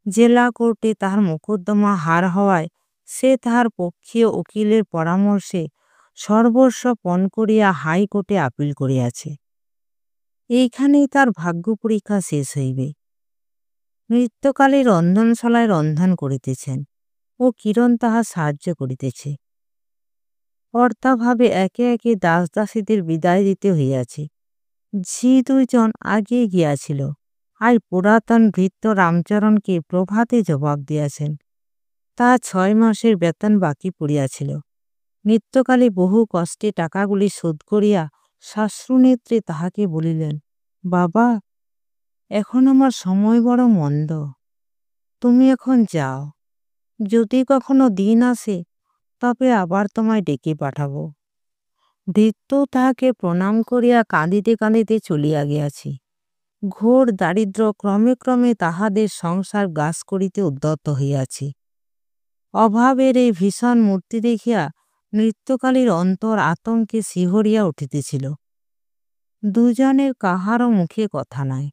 জেলা কোর্টে তাহার মোকদ্দমা হার হওয়ায় সে তাহার পক্ষীয় উকিলের পরামর্শে সর্বস্ব পণ করিয়া হাইকোর্টে আপিল করিয়াছে। এইখানেই তার ভাগ্য পরীক্ষা শেষ হইবে। নৃত্যকালে রন্ধনশালায় রন্ধন করিতেছেন ও কিরণ তাহার সাহায্য করিতেছে। কর্তাভাবে একে একে দাস দাসীদের বিদায় দিতে হইয়াছে। ঝি দুইজন আগে গিয়াছিল, আর পুরাতন ভৃত্য রামচরণকে প্রভাতে জবাব দিয়াছেন। তাহা 6 মাসের বেতন বাকি পড়িয়াছিল। নৃত্যকালে বহু কষ্টে টাকাগুলি শোধ করিয়া শ্বাশ্রুনেত্রে তাহাকে বলিলেন, বাবা, এখন আমার সময় বড় মন্দ, তুমি এখন যাও। যদি কখনো দিন আসে তবে আবার তোমায় ডেকে পাঠাবো। ভৃত্য তাহাকে প্রণাম করিয়া কাঁদিতে কাঁদিতে চলিয়া গিয়াছি। ঘোর দারিদ্র ক্রমে ক্রমে তাহাদের সংসার গ্রাস করিতে উদ্যত হইয়াছে। অভাবের এই ভীষণ মূর্তি দেখিয়া নৃত্যকালীর অন্তর আতঙ্কে শিহরিয়া উঠিতেছিল। দুজনের কাহারও মুখে কথা নাই।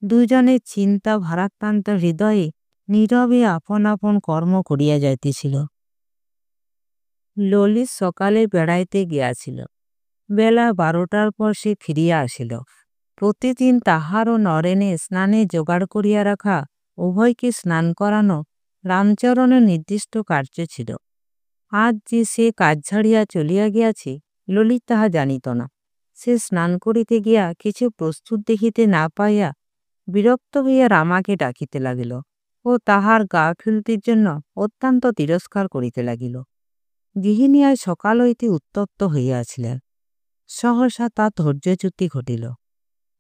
দুজনের চিন্তা ভারাক্রান্ত হৃদয়ে নীরবে আপন আপন কর্ম করিয়া যাইতেছিল। ললিত সকালে বেড়াইতে গিয়াছিল। বেলা 12টার পর সে ফিরিয়া আসিল। প্রতিদিন তাহার ও নরেনে স্নানে জোগাড় করিয়া রাখা, উভয়কে স্নান করানো রামচরণের নির্দিষ্ট কার্য ছিল। আজ যে সে কাজ ছাড়িয়া চলিয়া গিয়াছে ললিত তাহা জানিত না। সে স্নান করিতে গিয়া কিছু প্রস্তুত দেখিতে না পাইয়া বিরক্ত হইয়া রামাকে ডাকিতে লাগিল ও তাহার গাফিলতির জন্য অত্যন্ত তিরস্কার করিতে লাগিল। গৃহিণী আজ সকাল হইতে উত্তপ্ত হইয়াছিলেন। সহসা তার ধৈর্যচ্যুতি ঘটিল।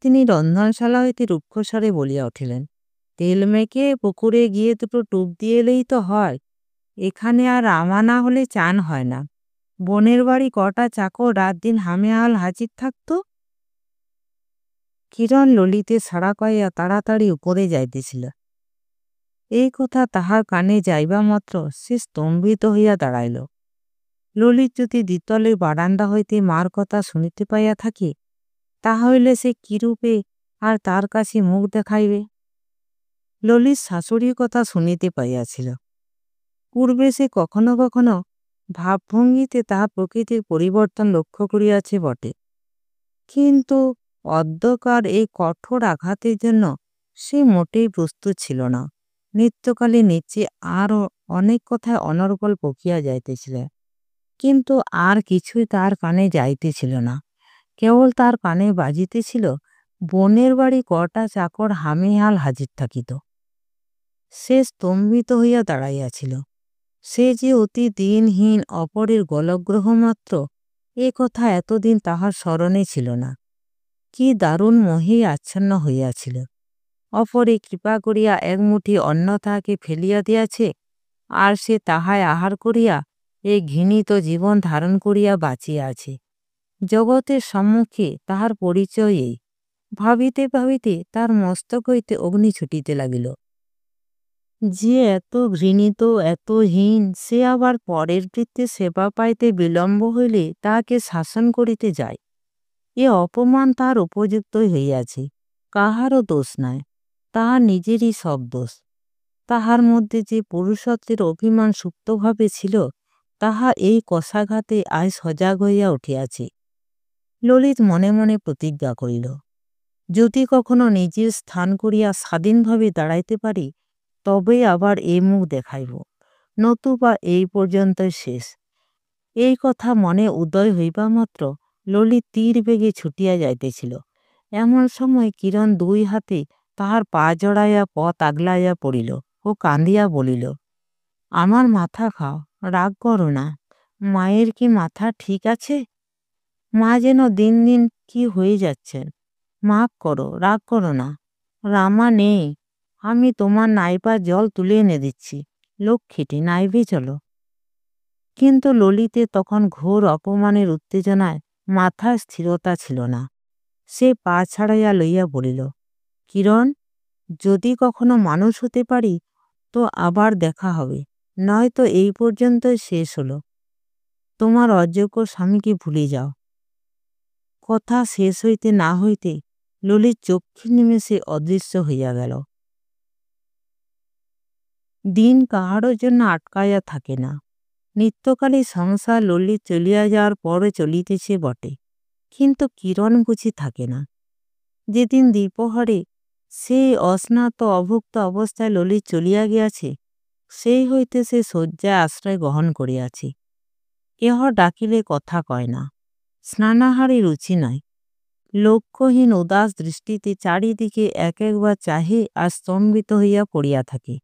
তিনি রন্ধনশালা হইতে রুক্ষস্বরে বলিয়া উঠিলেন, তেল মেখে পুকুরে গিয়ে দুটো টুপ দিয়ে এলেই তো হয়, এখানে আর রামা না হলে চান হয় না। বোনের বাড়ি কটা চাকর রাত দিন হামেহাল হাজির থাকত। কিরণ ললিতে সাড়া পাইয়া তাড়াতাড়ি উপরে যাইতেছিল। এই কথা তাহার কানে যাইবা মাত্র সে স্তম্ভিত হইয়া দাঁড়াইল। ললিত যদি দ্বিতলের বারান্দা হইতে মার কথা শুনিতে পাইয়া থাকে, তাহলে সে কিরূপে আর তার কাছে মুখ দেখাইবে? ললিত শাশুড়ির কথা শুনিতে পাইয়াছিল। পূর্বে সে কখনো কখনো ভাবভঙ্গিতে তাহা প্রকৃতির পরিবর্তন লক্ষ্য করিয়াছে বটে, কিন্তু অদ্যকার এই কঠোর আঘাতের জন্য সে মোটেই প্রস্তুত ছিল না। নৃত্যকালে নিচে আরও অনেক কথায় অনর্গল পকিয়া যাইতেছিল, কিন্তু আর কিছুই তার কানে যাইতেছিল না। কেবল তার কানে বাজিতেছিল, বোনের বাড়ি কটা চাকর হামেহাল হাজির থাকিত। সে স্তম্ভিত হইয়া দাঁড়াইয়াছিল। সে যে অতি দিনহীন অপরের গলগ্রহ মাত্র, এ কথা এতদিন তাহার স্মরণে ছিল না। কি দারুণ মোহে আচ্ছন্ন হইয়াছিল। অপরে কৃপা করিয়া এক মুঠি অন্ন তাহাকে ফেলিয়া দিয়াছে, আর সে তাহায় আহার করিয়া এই ঘৃণিত জীবন ধারণ করিয়া বাঁচিয়া আছে। জগতের সম্মুখে তাহার পরিচয় এই। ভাবিতে ভাবিতে তার মস্তক হইতে অগ্নি ছুটিতে লাগিল। যে এত ঘৃণিত, এত হীন, সে আবার পরের বৃত্তে সেবা পাইতে বিলম্ব হইলে তাহাকে শাসন করিতে যায়। এ অপমান তাহার উপযুক্তই হইয়াছে। কাহারও দোষ নাই, তাহার নিজেরই সব দোষ। তাহার মধ্যে যে পুরুষত্বের অভিমান সুপ্তভাবে ছিল, তাহা এই কষাঘাতে আজ সজাগ হইয়া উঠিয়াছে। ললিত মনে মনে প্রতিজ্ঞা করিল, যদি কখনো নিজের স্থান করিয়া স্বাধীনভাবে দাঁড়াইতে পারি, তবে আবার এ মুখ দেখাইব, নতুবা এই পর্যন্তই শেষ। এই কথা মনে উদয় হইবা মাত্র ললিত তীর বেগে ছুটিয়া যাইতেছিল। এমন সময় কিরণ দুই হাতে তাহার পা জড়াইয়া পথ আগলাইয়া পড়িল ও কাঁদিয়া বলিল, আমার মাথা খাও, রাগ করো না। মায়ের কি মাথা ঠিক আছে? মা যেন দিন দিন কি হয়ে যাচ্ছেন। মাফ করো, রাগ করো না। রামা নেই, আমি তোমার নাইবার জল তুলে এনে দিচ্ছি। লক্ষ্মীটি, নাইবে চলো। কিন্তু ললিতে তখন ঘোর অপমানের উত্তেজনায় মাথার স্থিরতা ছিল না। সে পা ছাড়াইয়া লইয়া বলিল, কিরণ, যদি কখনো মানুষ হতে পারি তো আবার দেখা হবে, নয়তো এই পর্যন্তই শেষ হলো। তোমার অযোগ্য স্বামীকে ভুলে যাও। কথা শেষ হইতে না হইতে ললিত চক্ষু নিমেষে অদৃশ্য হইয়া গেল। দিন কাহারও জন্য আটকাইয়া থাকে না। নিত্যকালী সংসার ললিত চলিয়া যাওয়ার পরে চলিতেছে বটে, কিন্তু কিরণ বুঝি থাকে না। যেদিন দ্বিপ্রহরে সেই অস্নাত অভুক্ত অবস্থায় ললিত চলিয়া গিয়াছে, সেই হইতে সে শয্যায় আশ্রয় গ্রহণ করিয়াছে। কেহ ডাকিলে কথা কয় না, স্নানাহারে রুচি নাই। লক্ষ্যহীন উদাস দৃষ্টিতে চারিদিকে এক একবার চাহে আর স্তম্ভিত হইয়া পড়িয়া থাকে।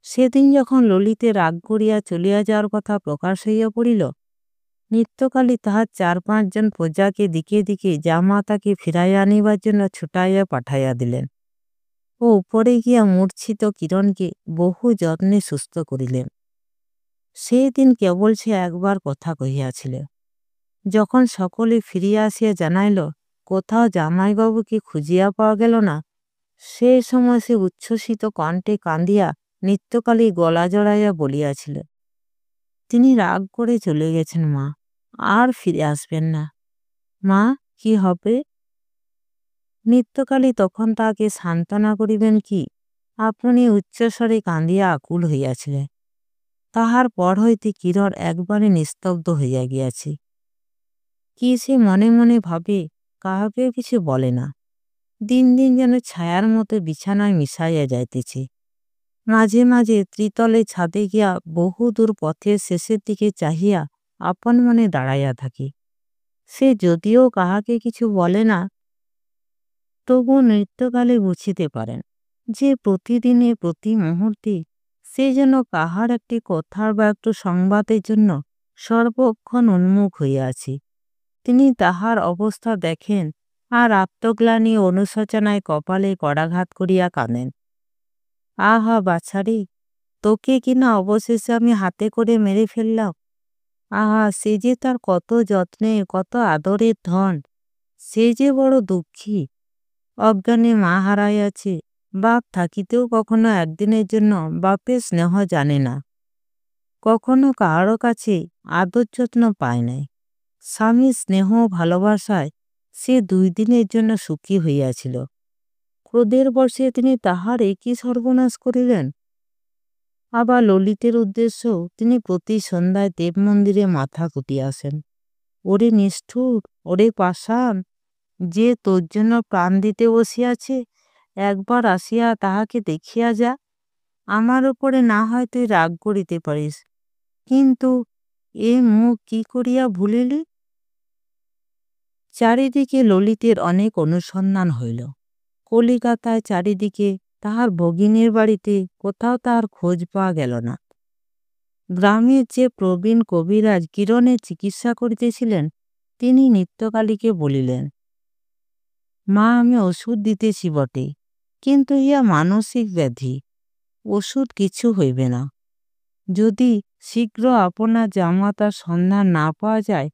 সেদিন যখন ললিতে রাগ করিয়া চলিয়া যাওয়ার কথা প্রকাশ হইয়া পড়িল, নিত্যকালী তাহার 4-5 জন প্রজাকে দিকে দিকে জামাতাকে ফিরাইয়া আনিবার জন্য ছুটাইয়া পাঠাইয়া দিলেন ও উপরে গিয়া মূর্ছিত কিরণকে বহু যত্নে সুস্থ করিলেন। সেই দিন কেবল সে একবার কথা কহিয়াছিল। যখন সকলে ফিরিয়া আসিয়া জানাইল কোথাও জামাইবাবুকে খুঁজিয়া পাওয়া গেল না, সেই সময় সে উচ্ছ্বসিত কণ্ঠে কান্দিয়া নিত্যকালী গলা জড়াইয়া বলিয়াছিল, তিনি রাগ করে চলে গেছেন মা, আর ফিরে আসবেন না। মা, কি হবে? নিত্যকালী তখন তাহাকে সান্ত্বনা করিবেন কি, আপনি উচ্চস্বরে কান্দিয়া আকুল হইয়াছিলেন। তাহার পর হইতে কিরণ একবারে নিস্তব্ধ হইয়া গিয়াছে। কি সে মনে মনে ভাবে, কাহাকেও কিছু বলে না। দিন দিন যেন ছায়ার মতো বিছানায় মিশাইয়া যাইতেছে। মাঝে মাঝে ত্রিতলে ছাদে গিয়া বহু দূর পথের শেষের দিকে চাহিয়া আপন মনে দাঁড়াইয়া থাকি। সে যদিও কাহাকে কিছু বলে না, তবু নৃত্যকালে বুঝিতে পারেন যে প্রতিদিনে প্রতি মুহূর্তে সে যেন কাহার একটি কথার বা একটু সংবাদের জন্য সর্বক্ষণ উন্মুখ হইয়াছে। তিনি তাহার অবস্থা দেখেন আর আত্মগ্লানি অনুশোচনায় কপালে করাঘাত করিয়া কাঁদেন। আহা বাছারে, তোকে কিনা অবশেষে আমি হাতে করে মেরে ফেললাম। আহা, সে যে তার কত যত্নে কত আদরের ধন, সে যে বড় দুঃখী। অজ্ঞানে মা হারাইয়াছে, বাপ থাকিতেও কখনো একদিনের জন্য বাপের স্নেহ জানে না, কখনো কাহারও কাছে আদর যত্ন পায় নাই। স্বামীর স্নেহ ভালোবাসায় সে 2 দিনের জন্য সুখী হইয়াছিল। ক্রোধের বর্ষে তিনি তাহার একই সর্বনাশ করিলেন। আবার ললিতের উদ্দেশ্যেও তিনি প্রতি সন্ধ্যায় দেব মন্দিরে মাথা কুটিয়া আসেন। ওরে নিষ্ঠুর, ওরে পাষাণ, যে তোর জন্য প্রাণ দিতে বসিয়াছে, একবার আসিয়া তাহাকে দেখিয়া যা। আমার উপরে না হয় তুই রাগ করিতে পারিস, কিন্তু এ মুখ কি করিয়া ভুলিলি? চারিদিকে ললিতের অনেক অনুসন্ধান হইল। কলিকাতায় চারিদিকে তাহার ভগিনীর বাড়িতে কোথাও তাহার খোঁজ পাওয়া গেল না। গ্রামের যে প্রবীণ কবিরাজ কিরণের চিকিৎসা করিতেছিলেন, তিনি নিত্যকালীকে বলিলেন, মা, আমি ওষুধ দিতেছি বটে, কিন্তু ইহা মানসিক ব্যাধি, ওষুধ কিছু হইবে না। যদি শীঘ্র আপনার জামাতার সন্ধান না পাওয়া যায়,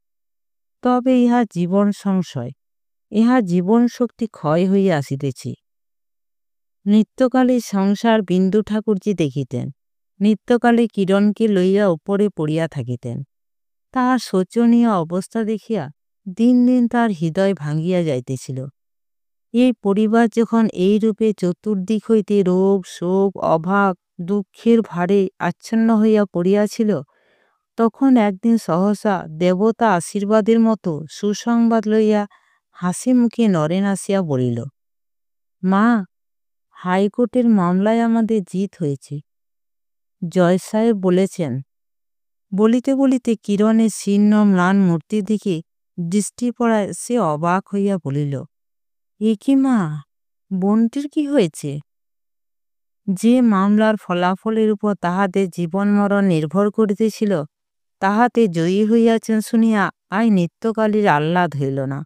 তবে ইহা জীবন সংশয়, ইহা জীবন শক্তি ক্ষয় হইয়া আসিতেছে। নিত্যকালে সংসার বিন্দু ঠাকুরজি দেখিতেন, নিত্যকালে কিরণকে লইয়া উপরে পড়িয়া থাকিতেন। তাহার শোচনীয় অবস্থা দেখিয়া দিন দিন তার হৃদয় ভাঙ্গিয়া যাইতেছিল। এই পরিবার যখন এই রূপে চতুর্দিক হইতে রোগ শোক অভাব দুঃখের ভারে আচ্ছন্ন হইয়া পড়িয়াছিল, তখন একদিন সহসা দেবতা আশীর্বাদের মতো সুসংবাদ লইয়া হাসি মুখে নরেন আসিয়া বলিল, মা, হাইকোর্টের মামলায় আমাদের জিত হয়েছে। জয় সাহেব বলেছেন। বলিতে বলিতে কিরণের শীর্ণ ম্লান মূর্তির দিকে দৃষ্টি পড়ায় সে অবাক হইয়া বলিল, এ কি মা, বোনটির কি হয়েছে? যে মামলার ফলাফলের উপর তাহাদের জীবন মরণ নির্ভর করিতেছিল তাহাতে জয়ী হইয়াছেন শুনিয়া আজ নিত্যকালীর আহ্লাদ হইল না।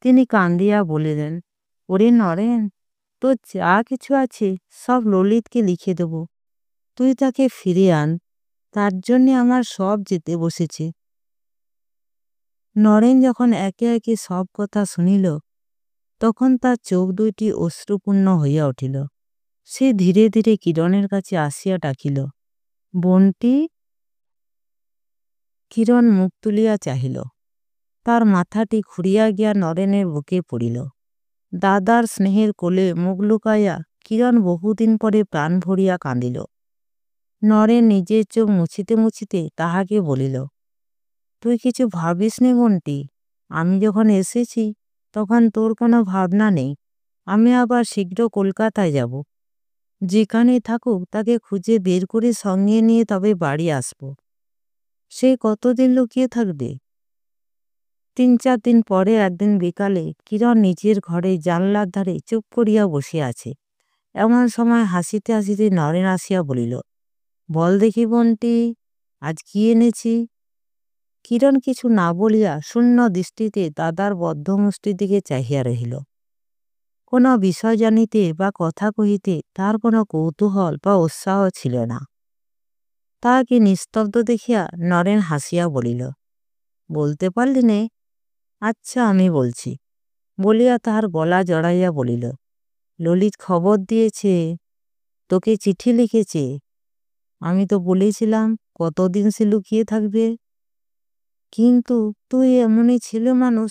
তিনি কান্দিয়া বলিলেন, ওরে নরেন, তোর যা কিছু আছে সব ললিতকে লিখে দেব। তুই তাকে ফিরিয়ে আন, তার জন্যে আমার সব যেতে বসেছে। নরেন যখন একে একে সব কথা শুনিল তখন তার চোখ দুইটি অশ্রুপূর্ণ হইয়া উঠিল। সে ধীরে ধীরে কিরণের কাছে আসিয়া ডাকিল, বোনটি। কিরণ মুখ তুলিয়া চাহিল। তার মাথাটি ঘুরিয়া গিয়া নরেনের বুকে পড়িল। দাদার স্নেহের কোলে মুখ লুকাইয়া কিরণ বহুদিন পরে প্রাণ ভরিয়া কাঁদিল। নরেন নিজের চোখ মুছিতে মুছিতে তাহাকে বলিল, তুই কিছু ভাবিস নে বোনটি, আমি যখন এসেছি তখন তোর কোনো ভাবনা নেই। আমি আবার শীঘ্র কলকাতায় যাব। যেখানে থাকুক তাকে খুঁজে বের করে সঙ্গে নিয়ে তবে বাড়ি আসব। সে কতদিন লুকিয়ে থাকবে? ৩-৪ দিন পরে একদিন বিকালে কিরণ নিজের ঘরে জানলার ধারে চুপ করিয়া বসে আছে। এমন সময় হাসিতে হাসিতে নরেন আসিয়া বলিল, বল দেখি বোনটি, আজ কি এনেছি? কিরণ কিছু না বলিয়া শূন্য দৃষ্টিতে দাদার বদ্ধ মুষ্টির দিকে চাহিয়া রহিল। কোনো বিষয় জানিতে বা কথা কহিতে তার কোনো কৌতূহল বা উৎসাহ ছিল না। তাহাকে নিস্তব্ধ দেখিয়া নরেন হাসিয়া বলিল, বলতে পারলি নে? আচ্ছা আমি বলছি, বলিয়া তাহার গলা জড়াইয়া বলিল, ললিত খবর দিয়েছে, তোকে চিঠি লিখেছে। আমি তো বলেছিলাম কতদিন সে লুকিয়ে থাকবে। কিন্তু তুই এমনই ছেলে মানুষ,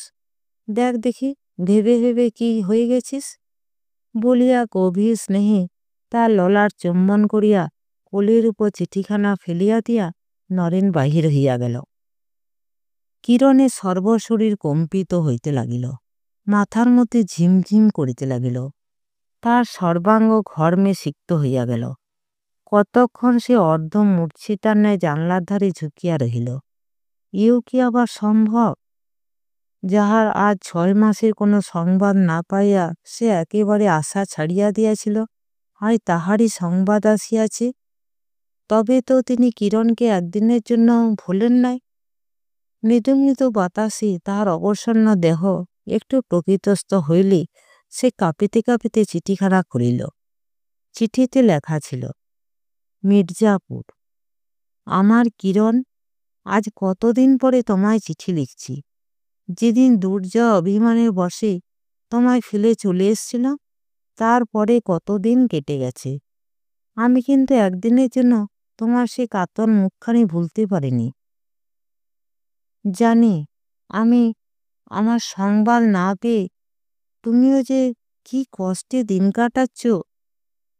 দেখ দেখি ভেবে ভেবে কি হয়ে গেছিস। বলিয়া গভীর স্নেহে তার ললার চুম্বন করিয়া কোলের উপর চিঠিখানা ফেলিয়া দিয়া নরেন বাহির হইয়া গেল। কিরণের সর্বশরীর কম্পিত হইতে লাগিল, মাথার মধ্যে ঝিমঝিম করিতে লাগিল, তার সর্বাঙ্গ ঘর্মে সিক্ত হইয়া গেল। কতক্ষণ সে অর্ধ মূর্ছিতার ন্যায় জানলার ধারে ঝুঁকিয়া রহিল। ইউ কি আবার সম্ভব? যাহার আজ 6 মাসের কোনো সংবাদ না পাইয়া সে একেবারে আশা ছাড়িয়া দিয়াছিল, আজ তাহারই সংবাদ আসিয়াছে। তবে তো তিনি কিরণকে একদিনের জন্য ভুলেন নাই। মৃদু মৃদু বাতাসে তাহার অবসন্ন দেহ একটু প্রকৃতস্থ হইলে সে কাঁপিতে কাঁপিতে চিঠিখানা খুলিল। চিঠিতে লেখা ছিল, মির্জাপুর। আমার কিরণ, আজ কতদিন পরে তোমায় চিঠি লিখছি। যেদিন দুর্জয় অভিমানের বশে তোমায় ফেলে চলে এসছিলাম তারপরে কতদিন কেটে গেছে। আমি কিন্তু একদিনের জন্য তোমার সে কাতর মুখখানি ভুলতে পারিনি। জানি আমি আমার সংবাদ না পেয়ে তুমিও যে কি কষ্টে দিন কাটাচ্ছ,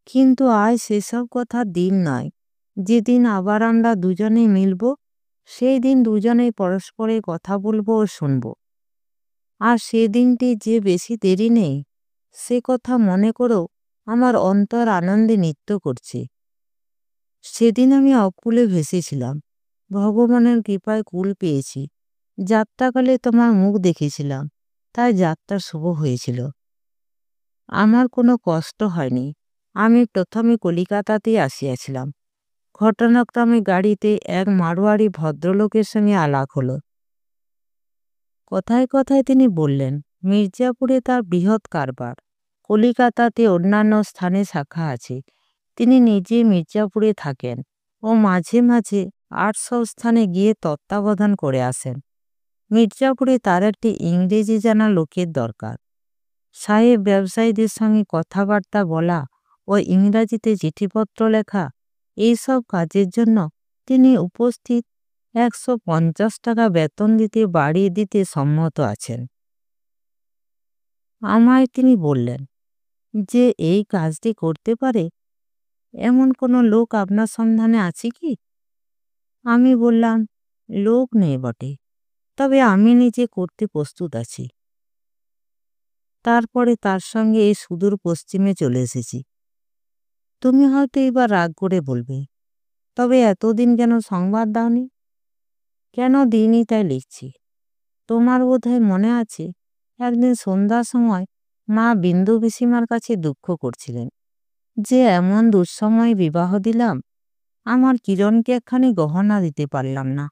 কিন্তু আজ সেসব কথা দিন নয়। যেদিন আবার আমরা দুজনে মিলব সেই দিন দুজনেই পরস্পরের কথা বলবো ও শুনব। আর সেদিনটি যে বেশি দেরি নেই সে কথা মনে করেও আমার অন্তর আনন্দে নৃত্য করছে। সেদিন আমি অকুলে ভেসেছিলাম, ভগবানের কৃপায় কুল পেয়েছি। যাত্রাকালে তোমার মুখ দেখেছিলাম, তাই যাত্রা শুভ হয়েছিল। আমার কোনো কষ্ট হয়নি। আমি প্রথমে কলিকাতাতেই আসিয়াছিলাম। ঘটনাক্রমে গাড়িতে এক মারোয়ারি ভদ্রলোকের সঙ্গে আলাপ হলো। কথায় কথায় তিনি বললেন মির্জাপুরে তার বৃহৎ কারবার, কলিকাতাতে অন্যান্য স্থানে শাখা আছে। তিনি নিজে মির্জাপুরে থাকেন ও মাঝে মাঝে ৮০০ স্থানে গিয়ে তত্ত্বাবধান করে আসেন। মির্জাপুরে তার একটি ইংরেজি জানা লোকের দরকার। সাহেব ব্যবসায়ীদের সঙ্গে কথাবার্তা বলা ও ইংরাজিতে চিঠিপত্র লেখা, এইসব কাজের জন্য তিনি উপস্থিত ১৫০ টাকা বেতন দিতে বাড়িয়ে দিতে সম্মত আছেন। আমায় তিনি বললেন যে এই কাজটি করতে পারে এমন কোনো লোক আপনার সন্ধানে আছে কি? আমি বললাম, লোক নেই বটে, তবে আমি নিজে করতে প্রস্তুত আছি। তারপরে তার সঙ্গে এই সুদূর পশ্চিমে চলে এসেছি। তুমি হয়তো এবার রাগ করে বলবে, তবে এতদিন কেন সংবাদ দাওনি? কেন দিইনি তাই লিখছি। তোমার বোধহয় মনে আছে একদিন সন্ধ্যার সময় মা বিন্দু পিসিমার কাছে দুঃখ করছিলেন যে এমন দুঃসময়ে বিবাহ দিলাম, আমার কিরণকে একখানি গহনা দিতে পারলাম না।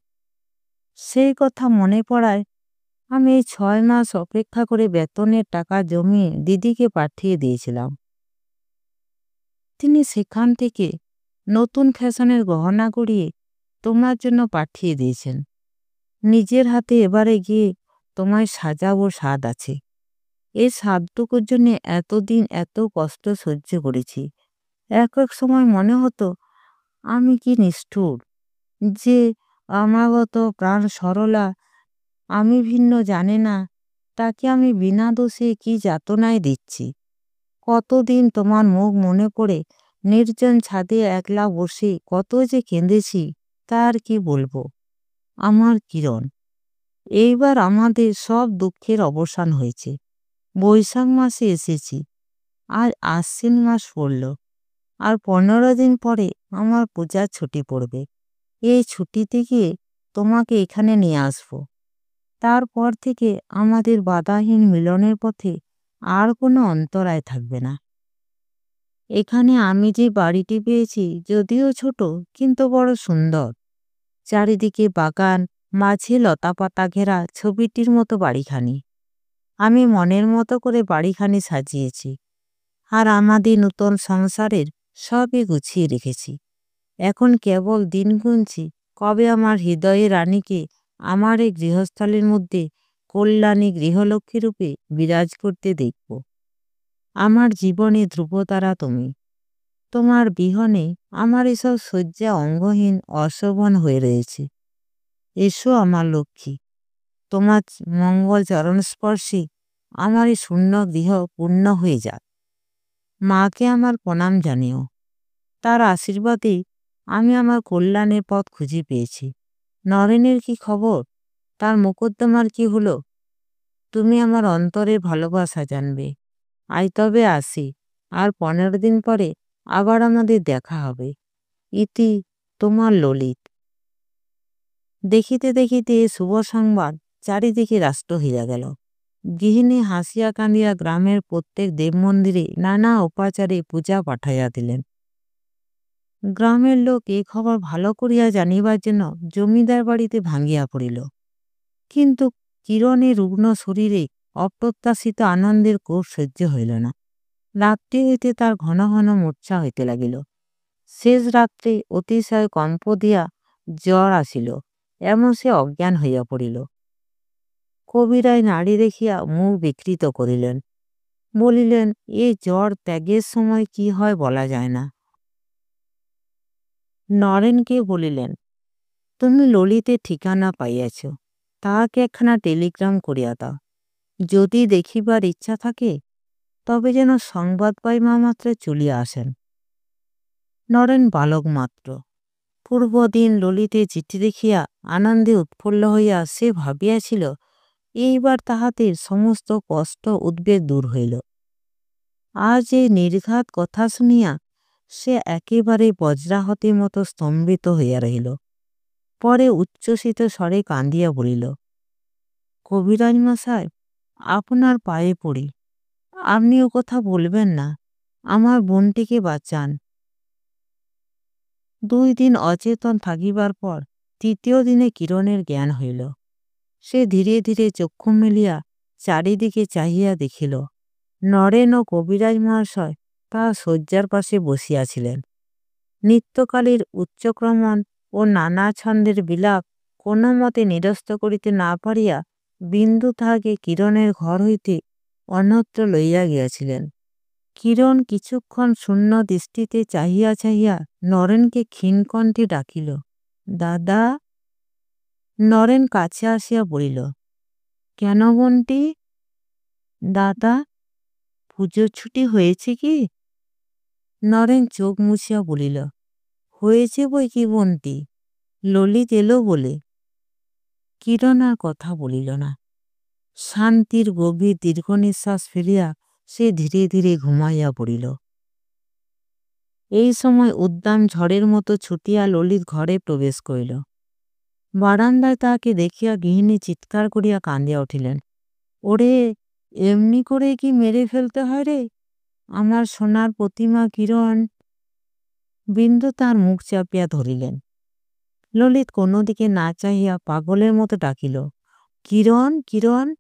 সেই কথা মনে পড়ায় আমি এই 6 মাস অপেক্ষা করে বেতনের টাকা জমিয়ে দিদিকে পাঠিয়ে দিয়েছিলাম। তিনি সেখান থেকে নতুন ফ্যাশনের গহনা গড়িয়ে তোমার জন্য পাঠিয়ে দিয়েছেন। নিজের হাতে এবারে গিয়ে তোমায় সাজাবো স্বাদ আছে। এই স্বাদটুকুর জন্য এতদিন এত কষ্ট সহ্য করেছি। এক এক সময় মনে হতো আমি কি নিষ্ঠুর যে আমাগত প্রাণ সরলা আমি ভিন্ন জানে না, তাকে আমি বিনা দোষে কি যাতনায় দিচ্ছি। কতদিন তোমার মুখ মনে পড়ে নির্জন ছাদে একলা বসে কত যে কেঁদেছি, তার কি বলবো। আমার কিরণ, এইবার আমাদের সব দুঃখের অবসান হয়েছে। বৈশাখ মাসে এসেছি, আর আশ্বিন মাস পড়ল, আর 15 দিন পরে আমার পূজার ছুটি পড়বে। এই ছুটিতে গিয়ে তোমাকে এখানে নিয়ে আসবো। তারপর থেকে আমাদের বাধাহীন মিলনের পথে আর কোনো অন্তরায় থাকবে না। এখানে আমি যে বাড়িটি পেয়েছি যদিও ছোট, কিন্তু বড় সুন্দর। চারিদিকে বাগান, মাঝে লতাপাতা ঘেরা ছবিটির মতো বাড়িখানি। আমি মনের মতো করে বাড়িখানি সাজিয়েছি, আর আমাদের নূতন সংসারের সবই গুছিয়ে রেখেছি। এখন কেবল দিন গুনছি কবে আমার হৃদয়ে রানীকে আমার এই গৃহস্থলের মধ্যে কল্যাণী গৃহলক্ষ্মী রূপে বিরাজ করতে দেখব। আমার জীবনে ধ্রুবতারা তুমি। তোমার বিহনে আমার এসব শয্যা অঙ্গহীন অশোভন হয়ে রয়েছে। এসো আমার লক্ষ্মী, তোমার মঙ্গল চরণ স্পর্শে আমার এই শূন্য গৃহ পূর্ণ হয়ে যাক। মাকে আমার প্রণাম জানিও। তার আশীর্বাদে আমি আমার কল্যাণের পথ খুঁজে পেয়েছি। নরেনের কি খবর? তার মোকদ্দমার কি হলো? তুমি আমার অন্তরের ভালোবাসা জানবে। আজ তবে আসি, আর 15 দিন পরে আবার আমাদের দেখা হবে। ইতি তোমার ললিত। দেখিতে দেখিতে শুভ সংবাদ চারিদিকে রাষ্ট্র হইয়া গেল। গৃহিণী হাসিয়া কাঁদিয়া গ্রামের প্রত্যেক দেব মন্দিরে নানা উপাচারে পূজা পাঠাইয়া দিলেন। গ্রামের লোক এ খবর ভালো করিয়া জানিবার জন্য জমিদার বাড়িতে ভাঙ্গিয়া পড়িল। কিন্তু কিরণের রুগ্ন শরীরে অপ্রত্যাশিত আনন্দের কোপ সহ্য হইল না। রাত্রি হইতে তার ঘন ঘন মূর্ছা হইতে লাগিল। শেষ রাত্রে অতিশয় কম্প দিয়া জ্বর আসিল, এমন সে অজ্ঞান হইয়া পড়িল। কবিরায় নাড়ি দেখিয়া মুখ বিকৃত করিলেন, বলিলেন এ জ্বর ত্যাগের সময় কি হয় বলা যায় না। নরেনকে বলিলেন, তুমি ললিতের ঠিকানা পাইয়াছ, তাহাকে একখানা টেলিগ্রাম করিয়া দাও। যদি দেখিবার ইচ্ছা থাকে তবে যেন সংবাদ পাইবা মাত্র চলিয়া আসেন। নরেন বালক মাত্র। পূর্বদিন ললিতে চিঠি দেখিয়া আনন্দে উৎফুল্ল হইয়া সে ভাবিয়াছিল এইবার তাহাদের সমস্ত কষ্ট উদ্বেগ দূর হইল। আজ এই নির্ঘাত কথা শুনিয়া সে একেবারে বজ্রাহতের মতো স্তম্ভিত হইয়া রহিল। পরে উচ্ছ্বসিত স্বরে কান্দিয়া বলিল, কবিরাজ মশাই, আপনার পায়ে পড়ি, আপনি ও কথা বলবেন না, আমার বোনটিকে বাঁচান। 2 দিন অচেতন থাকিবার পর 3য় দিনে কিরণের জ্ঞান হইল। সে ধীরে ধীরে চক্ষু মেলিয়া চারিদিকে চাহিয়া দেখিল নরেন ও কবিরাজ মহাশয় তাহা শয্যার পাশে বসিয়াছিলেন। নিত্যকালের উচ্চক্রমণ ও নানা ছন্দের বিলাপ কোনো মতে নিরস্ত করিতে না পারিয়া বিন্দু তাহাকে কিরণের ঘর হইতে অন্যত্র লইয়া গিয়াছিলেন। কিরণ কিছুক্ষণ শূন্য দৃষ্টিতে চাহিয়া চাহিয়া নরেনকে ক্ষীণকণ্ঠে ডাকিল, দাদা। নরেন কাছে আসিয়া বলিল, কেন বোনটি? দাদা, পুজোর ছুটি হয়েছে কি? নরেন চোখ মুছিয়া বলিল, হয়েছে বই কি বোনটি, ললিত এলো বলে। কিরণ আর কথা বলিল না। শান্তির গভীর দীর্ঘ নিঃশ্বাস ফেলিয়া সে ধীরে ধীরে ঘুমাইয়া পড়িল। এই সময় উদ্দাম ঝড়ের মতো ছুটিয়া ললিত ঘরে প্রবেশ করিল। বারান্দায় তাহাকে দেখিয়া গৃহিণী চিৎকার করিয়া কান্দিয়া উঠিলেন, ওরে, এমনি করে কি মেরে ফেলতে হয় রে আমার সোনার প্রতিমা কিরণ? বিন্দু তার মুখ চাপিয়া ধরিলেন। ললিত কোনো দিকে না চাহিয়া পাগলের মতো ডাকিল, কিরণ কিরণ।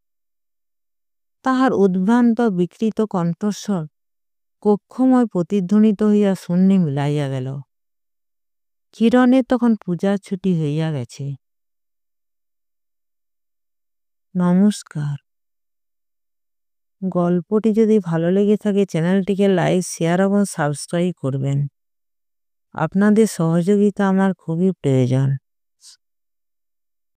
তাহার উদ্ভ্রান্ত বিকৃত কণ্ঠস্বর কক্ষময় প্রতিধ্বনিত হইয়া শূন্যে মিলাইয়া গেল। কিরণের তখন পূজার ছুটি হইয়া গেছে। নমস্কার। গল্পটি যদি ভালো লেগে থাকে চ্যানেলটিকে লাইক, শেয়ার এবং সাবস্ক্রাইব করবেন। আপনাদের সহযোগিতা আমার খুবই প্রয়োজন।